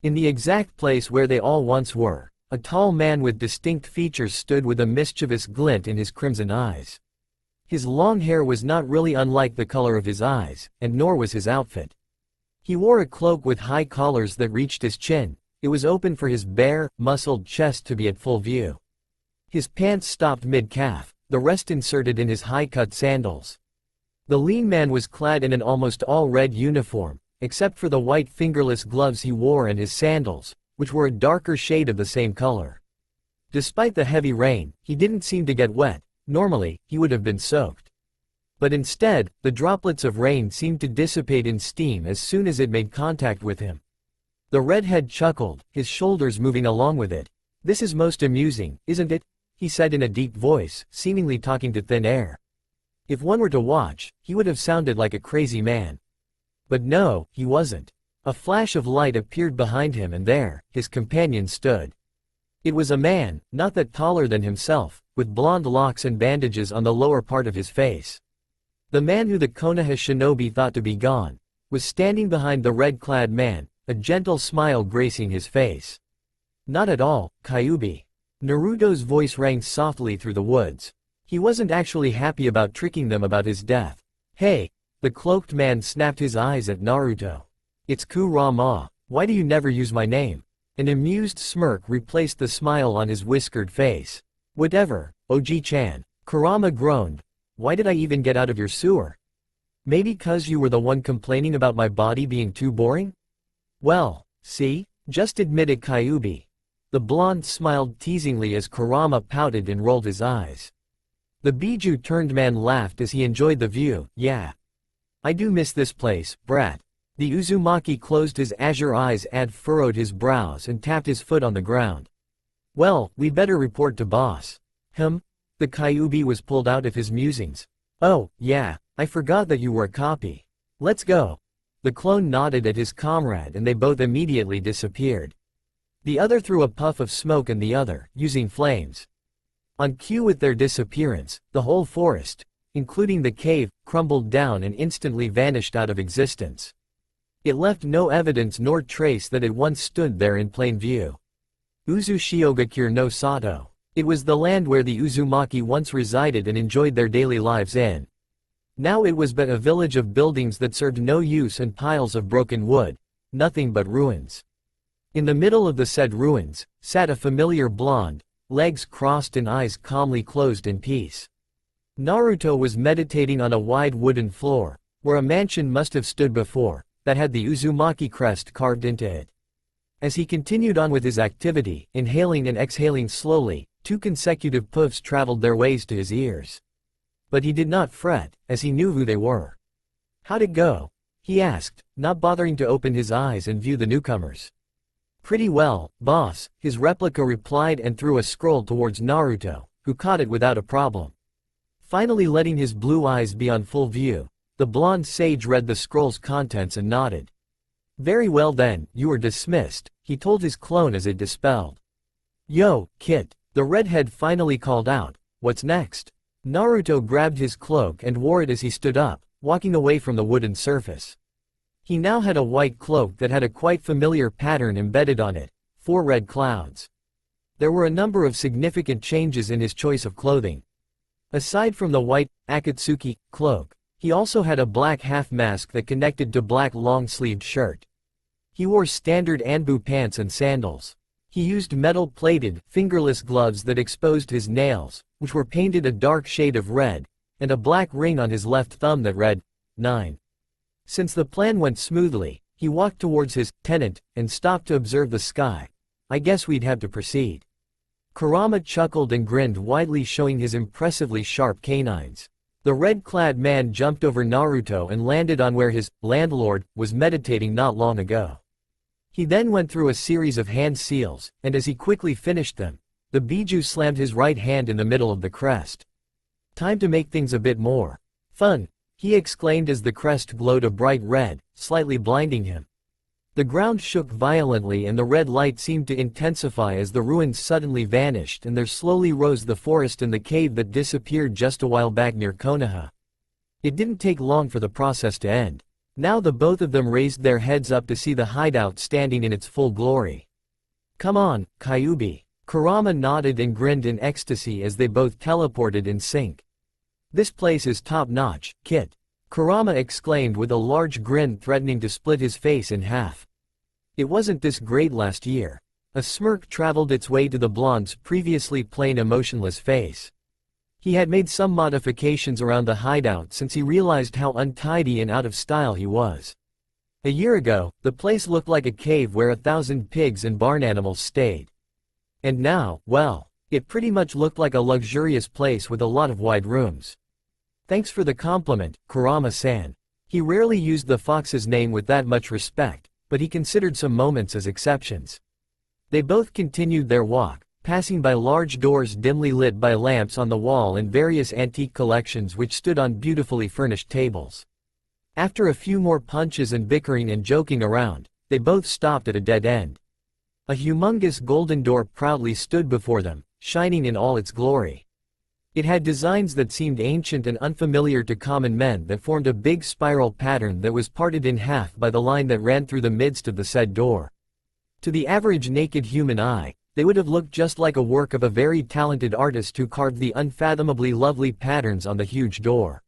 S1: In the exact place where they all once were, a tall man with distinct features stood with a mischievous glint in his crimson eyes. His long hair was not really unlike the color of his eyes, and nor was his outfit. He wore a cloak with high collars that reached his chin. It was open for his bare, muscled chest to be at full view. His pants stopped mid-calf, the rest inserted in his high-cut sandals. The lean man was clad in an almost all-red uniform, except for the white fingerless gloves he wore and his sandals, which were a darker shade of the same color. Despite the heavy rain, he didn't seem to get wet. Normally, he would have been soaked. But instead, the droplets of rain seemed to dissipate in steam as soon as it made contact with him. The redhead chuckled, his shoulders moving along with it. This is most amusing, isn't it? He said in a deep voice, seemingly talking to thin air. If one were to watch, he would have sounded like a crazy man. But no, he wasn't. A flash of light appeared behind him, and there, his companion stood. It was a man, not that taller than himself, with blonde locks and bandages on the lower part of his face. The man who the Konoha shinobi thought to be gone, was standing behind the red-clad man, a gentle smile gracing his face. Not at all, Kyuubi. Naruto's voice rang softly through the woods. He wasn't actually happy about tricking them about his death. Hey! The cloaked man snapped his eyes at Naruto. It's Kurama. Why do you never use my name? An amused smirk replaced the smile on his whiskered face. Whatever, Oji-chan. Kurama groaned. Why did I even get out of your sewer? Maybe 'cause you were the one complaining about my body being too boring? Well, see? Just admit it, Kyuubi. The blonde smiled teasingly as Kurama pouted and rolled his eyes. The Biju-turned man laughed as he enjoyed the view. Yeah. I do miss this place, brat. The Uzumaki closed his azure eyes and furrowed his brows and tapped his foot on the ground. Well, we better report to boss. The Kyuubi was pulled out of his musings. Oh, yeah, I forgot that you were a copy. Let's go. The clone nodded at his comrade and they both immediately disappeared. The other threw a puff of smoke and the other, using flames. On cue with their disappearance, the whole forest, including the cave, crumbled down and instantly vanished out of existence. It left no evidence nor trace that it once stood there in plain view. Uzu no Sato. It was the land where the Uzumaki once resided and enjoyed their daily lives in. Now it was but a village of buildings that served no use and piles of broken wood, nothing but ruins. In the middle of the said ruins, sat a familiar blonde, legs crossed and eyes calmly closed in peace. Naruto was meditating on a wide wooden floor, where a mansion must have stood before, that had the Uzumaki crest carved into it. As he continued on with his activity, inhaling and exhaling slowly, 2 consecutive puffs traveled their ways to his ears. But he did not fret, as he knew who they were. "How'd it go?" he asked, not bothering to open his eyes and view the newcomers. "Pretty well, boss," his replica replied and threw a scroll towards Naruto, who caught it without a problem. Finally letting his blue eyes be on full view, the blonde sage read the scroll's contents and nodded. "Very well then, you are dismissed," he told his clone as it dispelled. "Yo, Kit," the redhead finally called out, "what's next?" Naruto grabbed his cloak and wore it as he stood up, walking away from the wooden surface. He now had a white cloak that had a quite familiar pattern embedded on it, 4 red clouds. There were a number of significant changes in his choice of clothing. Aside from the white, Akatsuki, cloak, he also had a black half-mask that connected to black long-sleeved shirt. He wore standard Anbu pants and sandals. He used metal-plated, fingerless gloves that exposed his nails, which were painted a dark shade of red, and a black ring on his left thumb that read, 9. Since the plan went smoothly, he walked towards his tenant and stopped to observe the sky. "I guess we'd have to proceed." Kurama chuckled and grinned widely, showing his impressively sharp canines. The red-clad man jumped over Naruto and landed on where his landlord was meditating not long ago. He then went through a series of hand seals, and as he quickly finished them, the Biju slammed his right hand in the middle of the crest. "Time to make things a bit more fun," he exclaimed as the crest glowed a bright red, slightly blinding him. The ground shook violently and the red light seemed to intensify as the ruins suddenly vanished and there slowly rose the forest and the cave that disappeared just a while back near Konoha. It didn't take long for the process to end. Now the both of them raised their heads up to see the hideout standing in its full glory. "Come on, Kyuubi." Kurama nodded and grinned in ecstasy as they both teleported in sync. "This place is top-notch, Kit," Kurama exclaimed with a large grin threatening to split his face in half. "It wasn't this great last year." A smirk traveled its way to the blonde's previously plain emotionless face. He had made some modifications around the hideout since he realized how untidy and out of style he was. A year ago, the place looked like a cave where 1,000 pigs and barn animals stayed. And now, well, it pretty much looked like a luxurious place with a lot of wide rooms. "Thanks for the compliment, Kurama-san." He rarely used the fox's name with that much respect, but he considered some moments as exceptions. They both continued their walk, passing by large doors dimly lit by lamps on the wall and various antique collections which stood on beautifully furnished tables. After a few more punches and bickering and joking around, they both stopped at a dead end. A humongous golden door proudly stood before them, shining in all its glory. It had designs that seemed ancient and unfamiliar to common men that formed a big spiral pattern that was parted in half by the line that ran through the midst of the said door. To the average naked human eye, they would have looked just like a work of a very talented artist who carved the unfathomably lovely patterns on the huge door.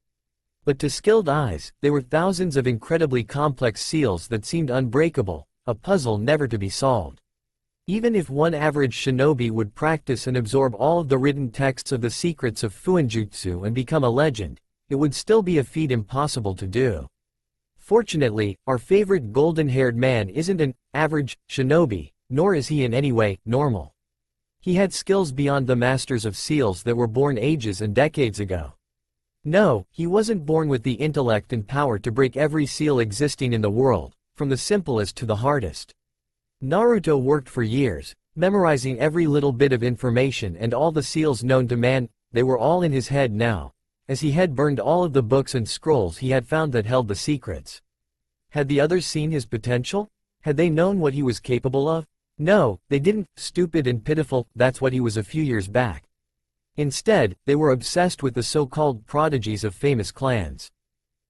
S1: But to skilled eyes, they were thousands of incredibly complex seals that seemed unbreakable, a puzzle never to be solved. Even if one average shinobi would practice and absorb all of the written texts of the secrets of Fuinjutsu and become a legend, it would still be a feat impossible to do. Fortunately, our favorite golden-haired man isn't an average shinobi, nor is he in any way normal. He had skills beyond the masters of seals that were born ages and decades ago. No, he wasn't born with the intellect and power to break every seal existing in the world, from the simplest to the hardest. Naruto worked for years, memorizing every little bit of information and all the seals known to man. They were all in his head now, as he had burned all of the books and scrolls he had found that held the secrets. Had the others seen his potential? Had they known what he was capable of? No, they didn't, stupid and pitiful, that's what he was a few years back. Instead, they were obsessed with the so-called prodigies of famous clans.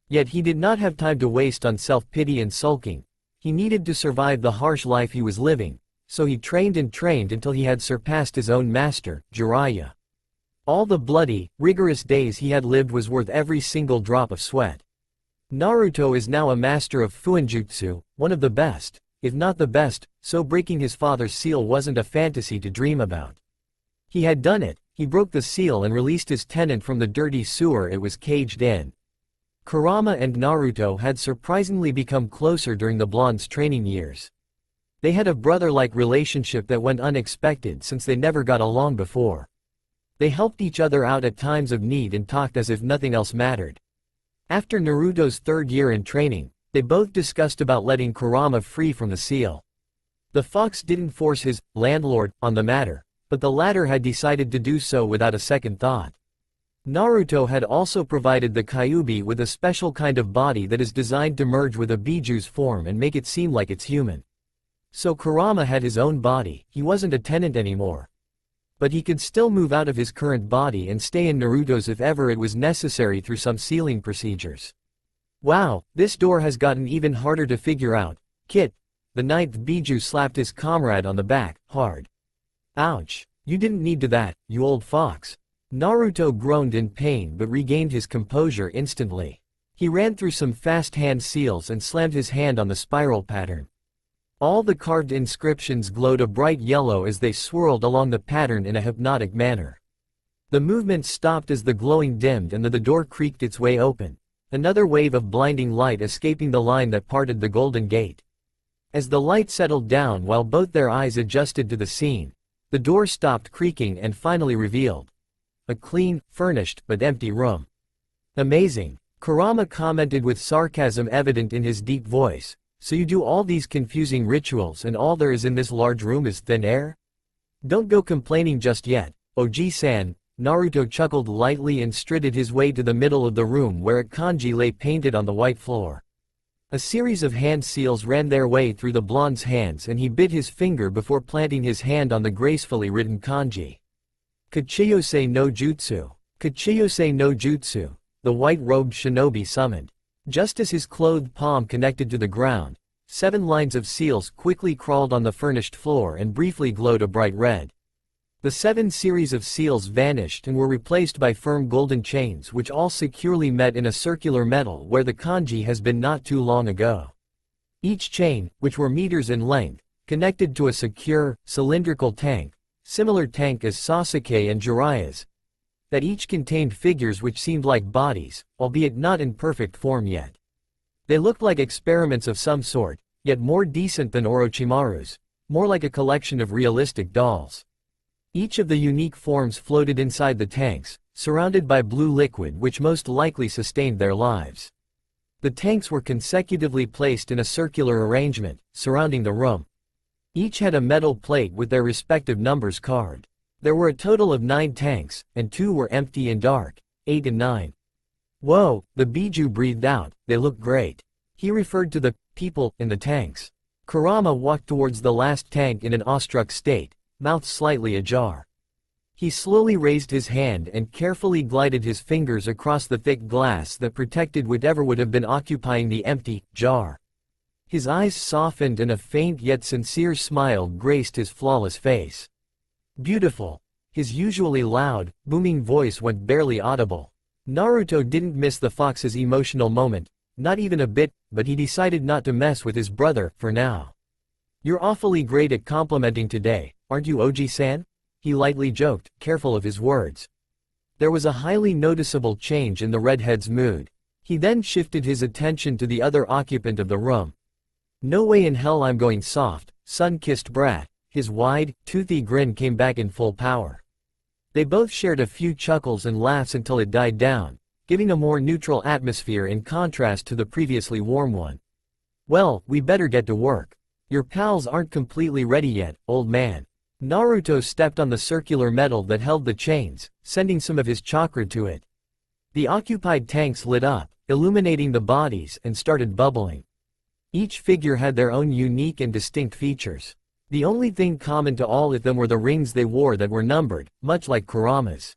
S1: Yet he did not have time to waste on self-pity and sulking. He needed to survive the harsh life he was living, so he trained and trained until he had surpassed his own master, Jiraiya. All the bloody, rigorous days he had lived was worth every single drop of sweat. Naruto is now a master of Fuinjutsu, one of the best, if not the best, so breaking his father's seal wasn't a fantasy to dream about. He had done it, he broke the seal and released his tenant from the dirty sewer it was caged in. Kurama and Naruto had surprisingly become closer during the blonde's training years. They had a brother-like relationship that went unexpected since they never got along before. They helped each other out at times of need and talked as if nothing else mattered. After Naruto's third year in training, they both discussed about letting Kurama free from the seal. The fox didn't force his landlord on the matter, but the latter had decided to do so without a second thought. Naruto had also provided the Kyuubi with a special kind of body that is designed to merge with a Bijuu's form and make it seem like it's human. So Kurama had his own body, he wasn't a tenant anymore. But he could still move out of his current body and stay in Naruto's if ever it was necessary through some sealing procedures. Wow, this door has gotten even harder to figure out, Kit. The ninth Bijuu slapped his comrade on the back, hard. Ouch, you didn't need to that, you old fox. Naruto groaned in pain but regained his composure instantly. He ran through some fast hand seals and slammed his hand on the spiral pattern. All the carved inscriptions glowed a bright yellow as they swirled along the pattern in a hypnotic manner. The movement stopped as the glowing dimmed and the door creaked its way open, another wave of blinding light escaping the line that parted the golden gate. As the light settled down while both their eyes adjusted to the scene, the door stopped creaking and finally revealed a clean, furnished, but empty room. Amazing, Kurama commented with sarcasm evident in his deep voice. So you do all these confusing rituals and all there is in this large room is thin air? Don't go complaining just yet, Oji-san. Naruto chuckled lightly and strided his way to the middle of the room where a kanji lay painted on the white floor. A series of hand seals ran their way through the blonde's hands and he bit his finger before planting his hand on the gracefully written kanji. Kachiyose no Jutsu. Kachiyose no Jutsu, the white-robed shinobi summoned. Just as his clothed palm connected to the ground, 7 lines of seals quickly crawled on the furnished floor and briefly glowed a bright red. The 7 series of seals vanished and were replaced by firm golden chains which all securely met in a circular metal where the kanji has been not too long ago. Each chain, which were meters in length, connected to a secure, cylindrical tank, similar tank as Sasuke and Jiraiya's, that each contained figures which seemed like bodies, albeit not in perfect form yet. They looked like experiments of some sort, yet more decent than Orochimaru's, more like a collection of realistic dolls. Each of the unique forms floated inside the tanks, surrounded by blue liquid which most likely sustained their lives. The tanks were consecutively placed in a circular arrangement, surrounding the room. Each had a metal plate with their respective numbers carved. There were a total of 9 tanks, and 2 were empty and dark, 8 and 9. Whoa, the Bijuu breathed out, they look great. He referred to the people in the tanks. Kurama walked towards the last tank in an awestruck state, mouth slightly ajar. He slowly raised his hand and carefully glided his fingers across the thick glass that protected whatever would have been occupying the empty jar. His eyes softened and a faint yet sincere smile graced his flawless face. Beautiful. His usually loud, booming voice went barely audible. Naruto didn't miss the fox's emotional moment, not even a bit, but he decided not to mess with his brother, for now. You're awfully great at complimenting today, aren't you, Oji-san? He lightly joked, careful of his words. There was a highly noticeable change in the redhead's mood. He then shifted his attention to the other occupant of the room. No way in hell I'm going soft, sun-kissed brat. His wide, toothy grin came back in full power. They both shared a few chuckles and laughs until it died down, giving a more neutral atmosphere in contrast to the previously warm one. Well, we better get to work. Your pals aren't completely ready yet, old man. Naruto stepped on the circular metal that held the chains, sending some of his chakra to it. The occupied tanks lit up, illuminating the bodies and started bubbling. Each figure had their own unique and distinct features. The only thing common to all of them were the rings they wore that were numbered, much like Kurama's.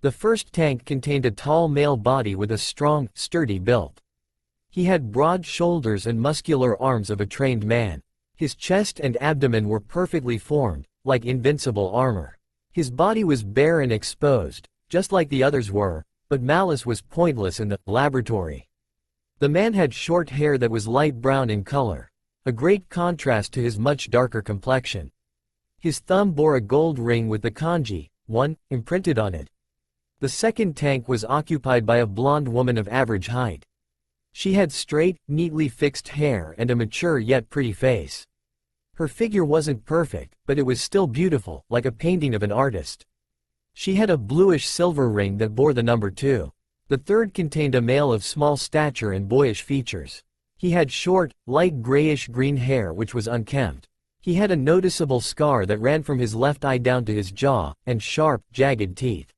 S1: The first tank contained a tall male body with a strong, sturdy build. He had broad shoulders and muscular arms of a trained man. His chest and abdomen were perfectly formed, like invincible armor. His body was bare and exposed, just like the others were, but malice was pointless in the laboratory. The man had short hair that was light brown in color, a great contrast to his much darker complexion. His thumb bore a gold ring with the kanji 1 imprinted on it. The second tank was occupied by a blonde woman of average height. She had straight, neatly fixed hair and a mature yet pretty face. Her figure wasn't perfect, but it was still beautiful, like a painting of an artist. She had a bluish-silver ring that bore the number 2. The third contained a male of small stature and boyish features. He had short, light grayish-green hair which was unkempt. He had a noticeable scar that ran from his left eye down to his jaw, and sharp, jagged teeth.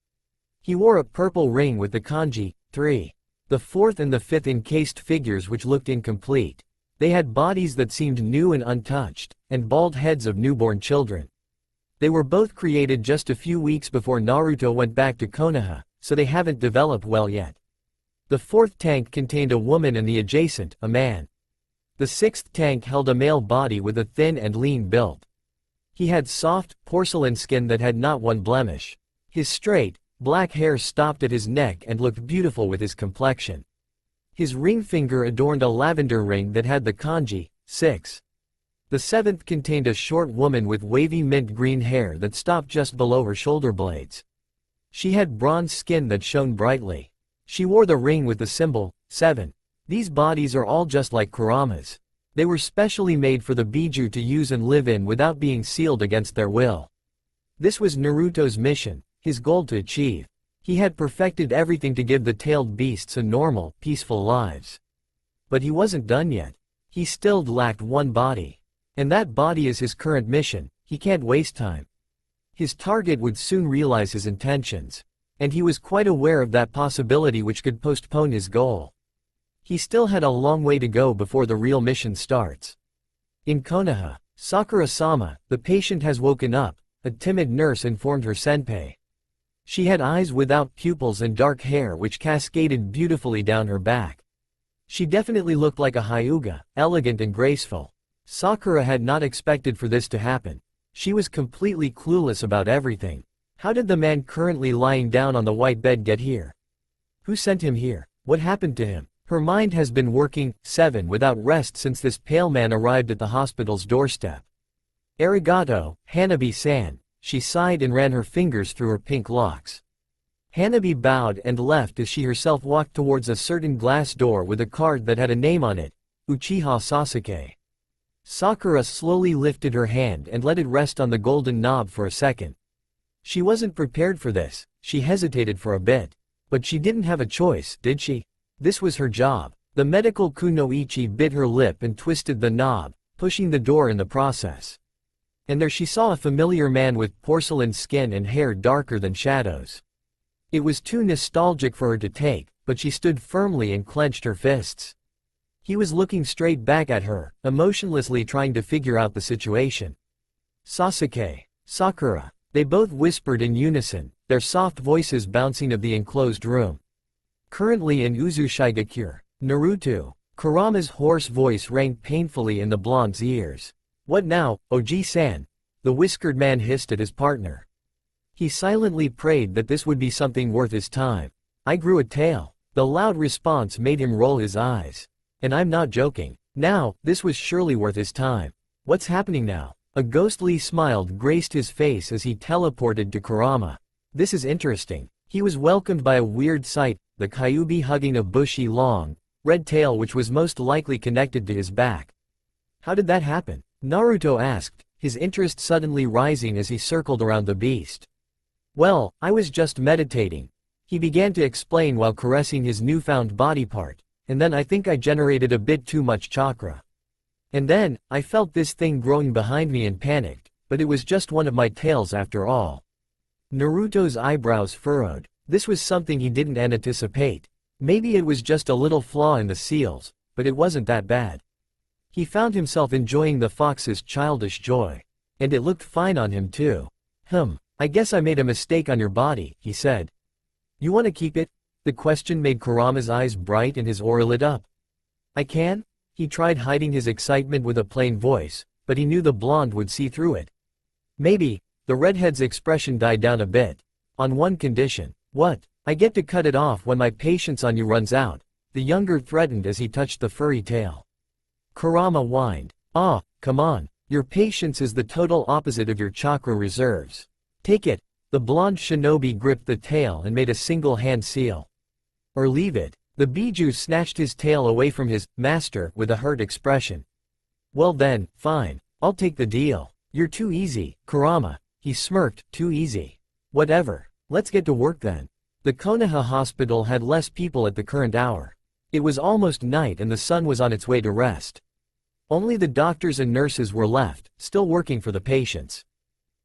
S1: He wore a purple ring with the kanji 3. The fourth and the fifth encased figures which looked incomplete. They had bodies that seemed new and untouched, and bald heads of newborn children. They were both created just a few weeks before Naruto went back to Konoha, so they haven't developed well yet. The fourth tank contained a woman and the adjacent, a man. The sixth tank held a male body with a thin and lean build. He had soft, porcelain skin that had not one blemish. His straight, black hair stopped at his neck and looked beautiful with his complexion. His ring finger adorned a lavender ring that had the kanji 6. The seventh contained a short woman with wavy mint green hair that stopped just below her shoulder blades. She had bronze skin that shone brightly. She wore the ring with the symbol 7. These bodies are all just like Kurama's. They were specially made for the Biju to use and live in without being sealed against their will. This was Naruto's mission, his goal to achieve. He had perfected everything to give the tailed beasts a normal, peaceful lives. But he wasn't done yet. He still lacked one body. And that body is his current mission. He can't waste time. His target would soon realize his intentions. And he was quite aware of that possibility which could postpone his goal. He still had a long way to go before the real mission starts. In Konoha, Sakura-sama, the patient has woken up, a timid nurse informed her senpai. She had eyes without pupils and dark hair which cascaded beautifully down her back. She definitely looked like a hyuga, elegant and graceful. Sakura had not expected for this to happen. She was completely clueless about everything. How did the man currently lying down on the white bed get here? Who sent him here? What happened to him? Her mind has been working 7 without rest since this pale man arrived at the hospital's doorstep. Arigato, Hanabi-san. She sighed and ran her fingers through her pink locks. Hanabi bowed and left as she herself walked towards a certain glass door with a card that had a name on it, Uchiha Sasuke. Sakura slowly lifted her hand and let it rest on the golden knob for a second. She wasn't prepared for this. She hesitated for a bit. But she didn't have a choice, did she? This was her job. The medical kunoichi bit her lip and twisted the knob, pushing the door in the process. And there she saw a familiar man with porcelain skin and hair darker than shadows. It was too nostalgic for her to take, but she stood firmly and clenched her fists. He was looking straight back at her, emotionlessly trying to figure out the situation. Sasuke, Sakura, they both whispered in unison, their soft voices bouncing of the enclosed room. Currently in Uzushigakure, Naruto, Kurama's hoarse voice rang painfully in the blonde's ears. What now, Oji-san? The whiskered man hissed at his partner. He silently prayed that this would be something worth his time. I grew a tail. The loud response made him roll his eyes. And I'm not joking. Now, this was surely worth his time. What's happening now? A ghostly smile graced his face as he teleported to Kurama. This is interesting. He was welcomed by a weird sight, the Kyuubi hugging a bushy long, red tail which was most likely connected to his back. How did that happen? Naruto asked, his interest suddenly rising as he circled around the beast. Well, I was just meditating. He began to explain while caressing his newfound body part, and then I think I generated a bit too much chakra. And then, I felt this thing growing behind me and panicked, but it was just one of my tails after all. Naruto's eyebrows furrowed. This was something he didn't anticipate. Maybe it was just a little flaw in the seals, but it wasn't that bad. He found himself enjoying the fox's childish joy. And it looked fine on him too. I guess I made a mistake on your body, he said. You want to keep it? The question made Kurama's eyes bright and his aura lit up. I can? He tried hiding his excitement with a plain voice, but he knew the blonde would see through it. Maybe. The redhead's expression died down a bit. On one condition. What? I get to cut it off when my patience on you runs out, the younger threatened as he touched the furry tail. Kurama whined. Ah, come on. Your patience is the total opposite of your chakra reserves. Take it. The blonde shinobi gripped the tail and made a single hand seal. Or leave it. The Biju snatched his tail away from his master with a hurt expression. Well then, fine. I'll take the deal. You're too easy, Kurama. He smirked. Too easy. Whatever. Let's get to work then. The Konoha hospital had less people at the current hour. It was almost night and the sun was on its way to rest. Only the doctors and nurses were left, still working for the patients.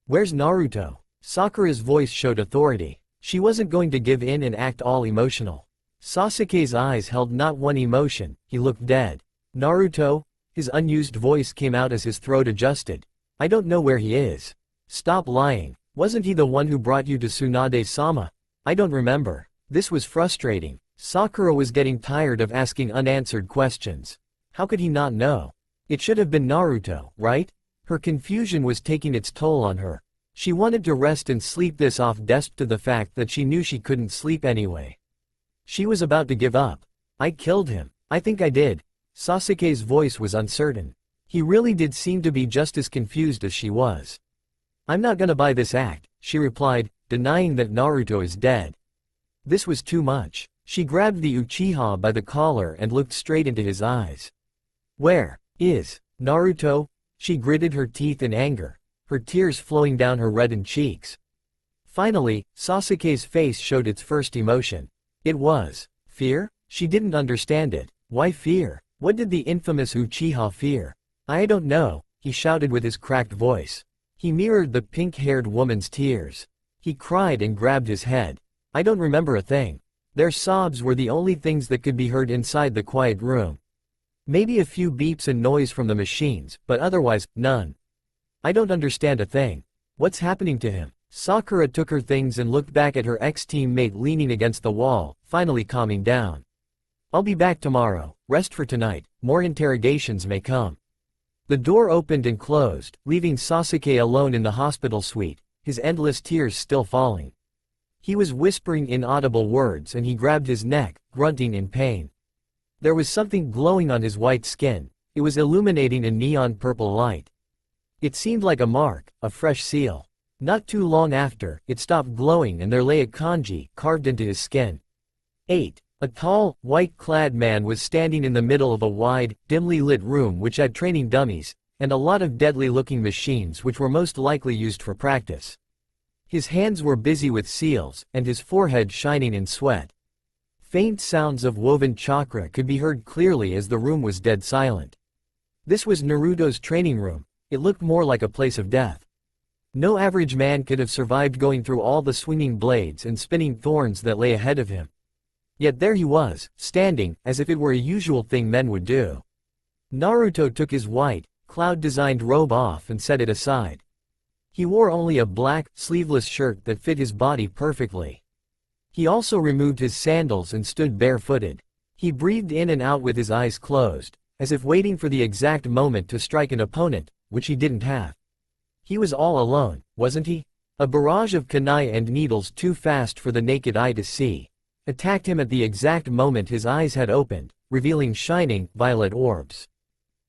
S1: Where's Naruto? Sakura's voice showed authority. She wasn't going to give in and act all emotional. Sasuke's eyes held not one emotion, he looked dead. Naruto? His unused voice came out as his throat adjusted. I don't know where he is. Stop lying. Wasn't he the one who brought you to Tsunade-sama? I don't remember. This was frustrating. Sakura was getting tired of asking unanswered questions. How could he not know? It should have been Naruto, right? Her confusion was taking its toll on her. She wanted to rest and sleep this off despite to the fact that she knew she couldn't sleep anyway. She was about to give up. I killed him. I think I did. Sasuke's voice was uncertain. He really did seem to be just as confused as she was. I'm not gonna buy this act, she replied, denying that Naruto is dead. This was too much. She grabbed the Uchiha by the collar and looked straight into his eyes. Where is Naruto? She gritted her teeth in anger, her tears flowing down her reddened cheeks. Finally, Sasuke's face showed its first emotion. It was fear? She didn't understand it. Why fear? What did the infamous Uchiha fear? I don't know, he shouted with his cracked voice. He mirrored the pink-haired woman's tears. He cried and grabbed his head. I don't remember a thing. Their sobs were the only things that could be heard inside the quiet room. Maybe a few beeps and noise from the machines, but otherwise, none. I don't understand a thing. What's happening to him? Sakura took her things and looked back at her ex-teammate leaning against the wall, finally calming down. I'll be back tomorrow. Rest for tonight. More interrogations may come. The door opened and closed, leaving Sasuke alone in the hospital suite, his endless tears still falling. He was whispering inaudible words and he grabbed his neck, grunting in pain. There was something glowing on his white skin. It was illuminating in neon purple light. It seemed like a mark, a fresh seal. Not too long after, it stopped glowing and there lay a kanji carved into his skin. 8. A tall, white-clad man was standing in the middle of a wide, dimly lit room which had training dummies, and a lot of deadly-looking machines which were most likely used for practice. His hands were busy with seals, and his forehead shining in sweat. Faint sounds of woven chakra could be heard clearly as the room was dead silent. This was Naruto's training room. It looked more like a place of death. No average man could have survived going through all the swinging blades and spinning thorns that lay ahead of him. Yet there he was, standing, as if it were a usual thing men would do. Naruto took his white, cloud-designed robe off and set it aside. He wore only a black, sleeveless shirt that fit his body perfectly. He also removed his sandals and stood barefooted. He breathed in and out with his eyes closed, as if waiting for the exact moment to strike an opponent, which he didn't have. He was all alone, wasn't he? A barrage of kunai and needles too fast for the naked eye to see attacked him at the exact moment his eyes had opened, revealing shining, violet orbs.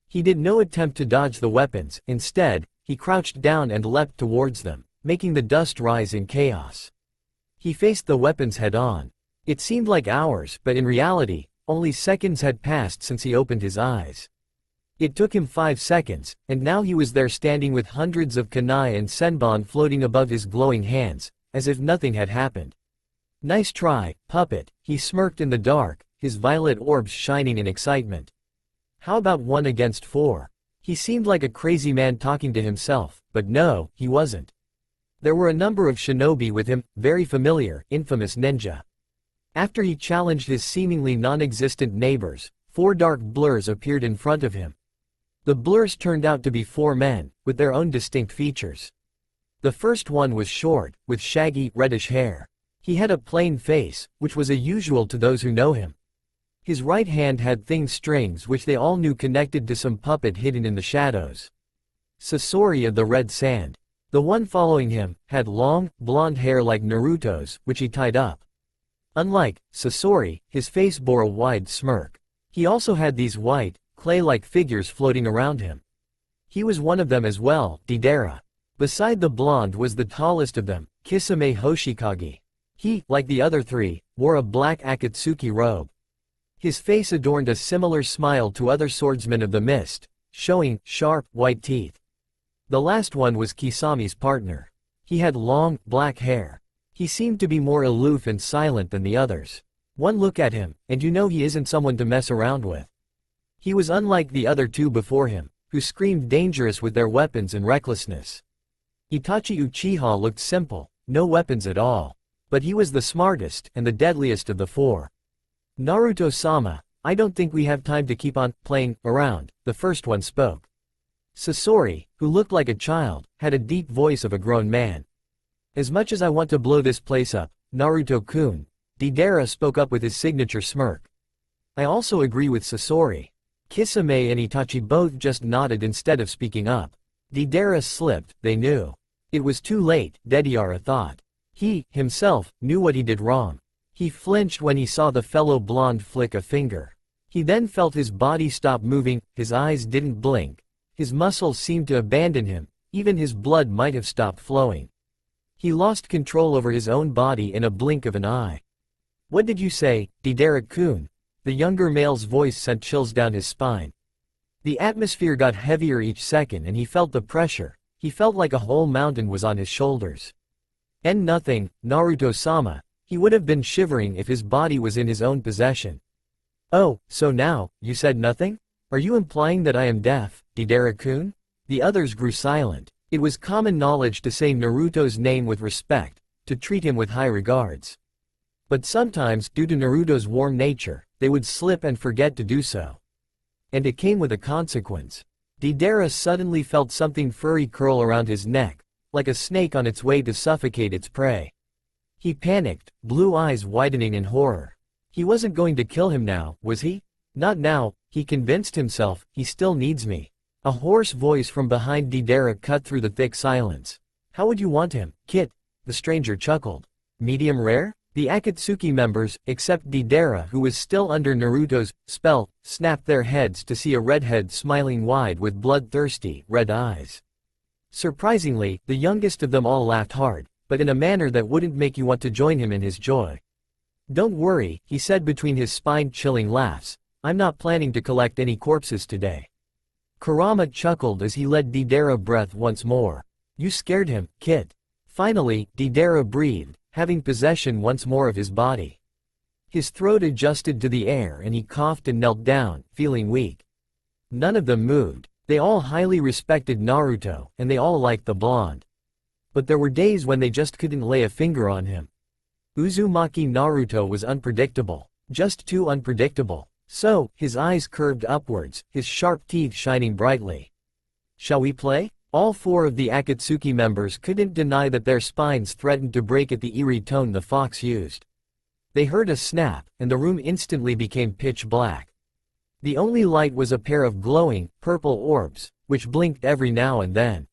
S1: He did no attempt to dodge the weapons, instead, he crouched down and leapt towards them, making the dust rise in chaos. He faced the weapons head-on. It seemed like hours, but in reality, only seconds had passed since he opened his eyes. It took him 5 seconds, and now he was there standing with hundreds of kunai and senbon floating above his glowing hands, as if nothing had happened. Nice try, puppet, he smirked in the dark, his violet orbs shining in excitement. How about 1 against 4? He seemed like a crazy man talking to himself, but no, he wasn't. There were a number of shinobi with him, very familiar, infamous ninja. After he challenged his seemingly non-existent neighbors, 4 dark blurs appeared in front of him. The blurs turned out to be 4 men, with their own distinct features. The first one was short, with shaggy, reddish hair. He had a plain face, which was unusual to those who know him. His right hand had thin strings which they all knew connected to some puppet hidden in the shadows. Sasori of the Red Sand. The one following him, had long, blonde hair like Naruto's, which he tied up. Unlike Sasori, his face bore a wide smirk. He also had these white, clay-like figures floating around him. He was one of them as well, Deidara. Beside the blonde was the tallest of them, Kisame Hoshikage. He, like the other 3, wore a black Akatsuki robe. His face adorned a similar smile to other swordsmen of the mist, showing sharp, white teeth. The last one was Kisami's partner. He had long, black hair. He seemed to be more aloof and silent than the others. One look at him, and you know he isn't someone to mess around with. He was unlike the other 2 before him, who screamed dangerous with their weapons and recklessness. Itachi Uchiha looked simple, no weapons at all. But he was the smartest and the deadliest of the 4. Naruto-sama, I don't think we have time to keep on playing around, the first one spoke. Sasori, who looked like a child, had a deep voice of a grown man. As much as I want to blow this place up, Naruto-kun, Deidara spoke up with his signature smirk. I also agree with Sasori. Kisame and Itachi both just nodded instead of speaking up. Deidara slipped, they knew. It was too late, Deidara thought. He, himself, knew what he did wrong. He flinched when he saw the fellow blonde flick a finger. He then felt his body stop moving, his eyes didn't blink. His muscles seemed to abandon him, even his blood might have stopped flowing. He lost control over his own body in a blink of an eye. What did you say, Deidara-kun? The younger male's voice sent chills down his spine. The atmosphere got heavier each second and he felt the pressure. He felt like a whole mountain was on his shoulders. And nothing, Naruto-sama. He would have been shivering if his body was in his own possession. Oh, so now, you said nothing? Are you implying that I am deaf, Deidara-kun? The others grew silent. It was common knowledge to say Naruto's name with respect, to treat him with high regards. But sometimes, due to Naruto's warm nature, they would slip and forget to do so. And it came with a consequence. Deidara suddenly felt something furry curl around his neck, like a snake on its way to suffocate its prey. He panicked, blue eyes widening in horror. He wasn't going to kill him now, was he? Not now, he convinced himself, he still needs me. A hoarse voice from behind Deidara cut through the thick silence. How would you want him, Kit? The stranger chuckled. Medium rare? The Akatsuki members, except Deidara who was still under Naruto's spell, snapped their heads to see a redhead smiling wide with bloodthirsty, red eyes. Surprisingly, the youngest of them all laughed hard, but in a manner that wouldn't make you want to join him in his joy. Don't worry, he said between his spine-chilling laughs, I'm not planning to collect any corpses today. Kurama chuckled as he led Deidara breath once more. You scared him, Kit. Finally, Deidara breathed, having possession once more of his body. His throat adjusted to the air and he coughed and knelt down, feeling weak. None of them moved. They all highly respected Naruto, and they all liked the blonde. But there were days when they just couldn't lay a finger on him. Uzumaki Naruto was unpredictable. Just too unpredictable. So, his eyes curved upwards, his sharp teeth shining brightly. Shall we play? All 4 of the Akatsuki members couldn't deny that their spines threatened to break at the eerie tone the fox used. They heard a snap, and the room instantly became pitch black. The only light was a pair of glowing, purple orbs, which blinked every now and then.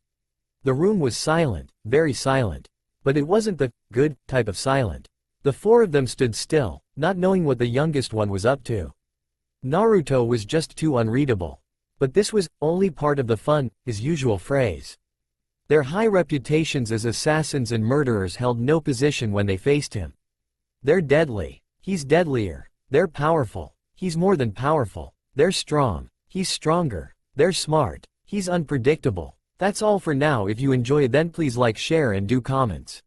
S1: The room was silent, very silent. But it wasn't the good type of silent. The 4 of them stood still, not knowing what the youngest one was up to. Naruto was just too unreadable. But this was only part of the fun, his usual phrase. Their high reputations as assassins and murderers held no position when they faced him. They're deadly. He's deadlier. They're powerful. He's more than powerful. They're strong. He's stronger. They're smart. He's unpredictable. That's all for now. If you enjoy, then please like, share and do comments.